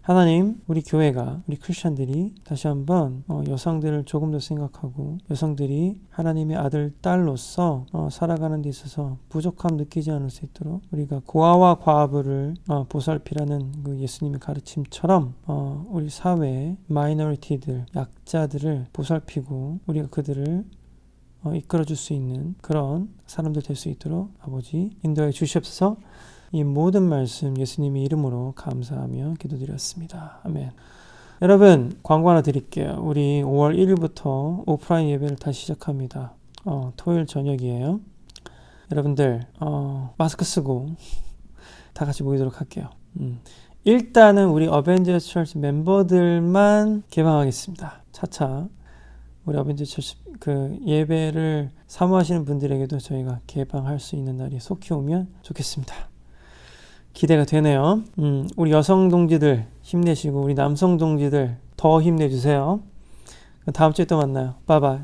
하나님, 우리 교회가, 우리 크리스천들이 다시 한번 여성들을 조금 더 생각하고 여성들이 하나님의 아들, 딸로서 살아가는 데 있어서 부족함 느끼지 않을 수 있도록 우리가 고아와 과부를 보살피라는 그 예수님의 가르침처럼 우리 사회의 마이너리티들, 약자들을 보살피고 우리가 그들을 이끌어줄 수 있는 그런 사람들 될 수 있도록 아버지 인도해 주시옵소서. 이 모든 말씀 예수님의 이름으로 감사하며 기도드렸습니다. 아멘. 여러분, 광고 하나 드릴게요. 우리 5월 1일부터 오프라인 예배를 다시 시작합니다. 토요일 저녁이에요. 여러분들 마스크 쓰고 다 같이 모이도록 할게요. 일단은 우리 어벤져스 처치 멤버들만 개방하겠습니다. 차차 우리 어벤져스 처치 그 예배를 사모하시는 분들에게도 저희가 개방할 수 있는 날이 속히 오면 좋겠습니다. 기대가 되네요. 우리 여성 동지들 힘내시고 우리 남성 동지들 더 힘내주세요. 다음 주에 또 만나요. 바이바이.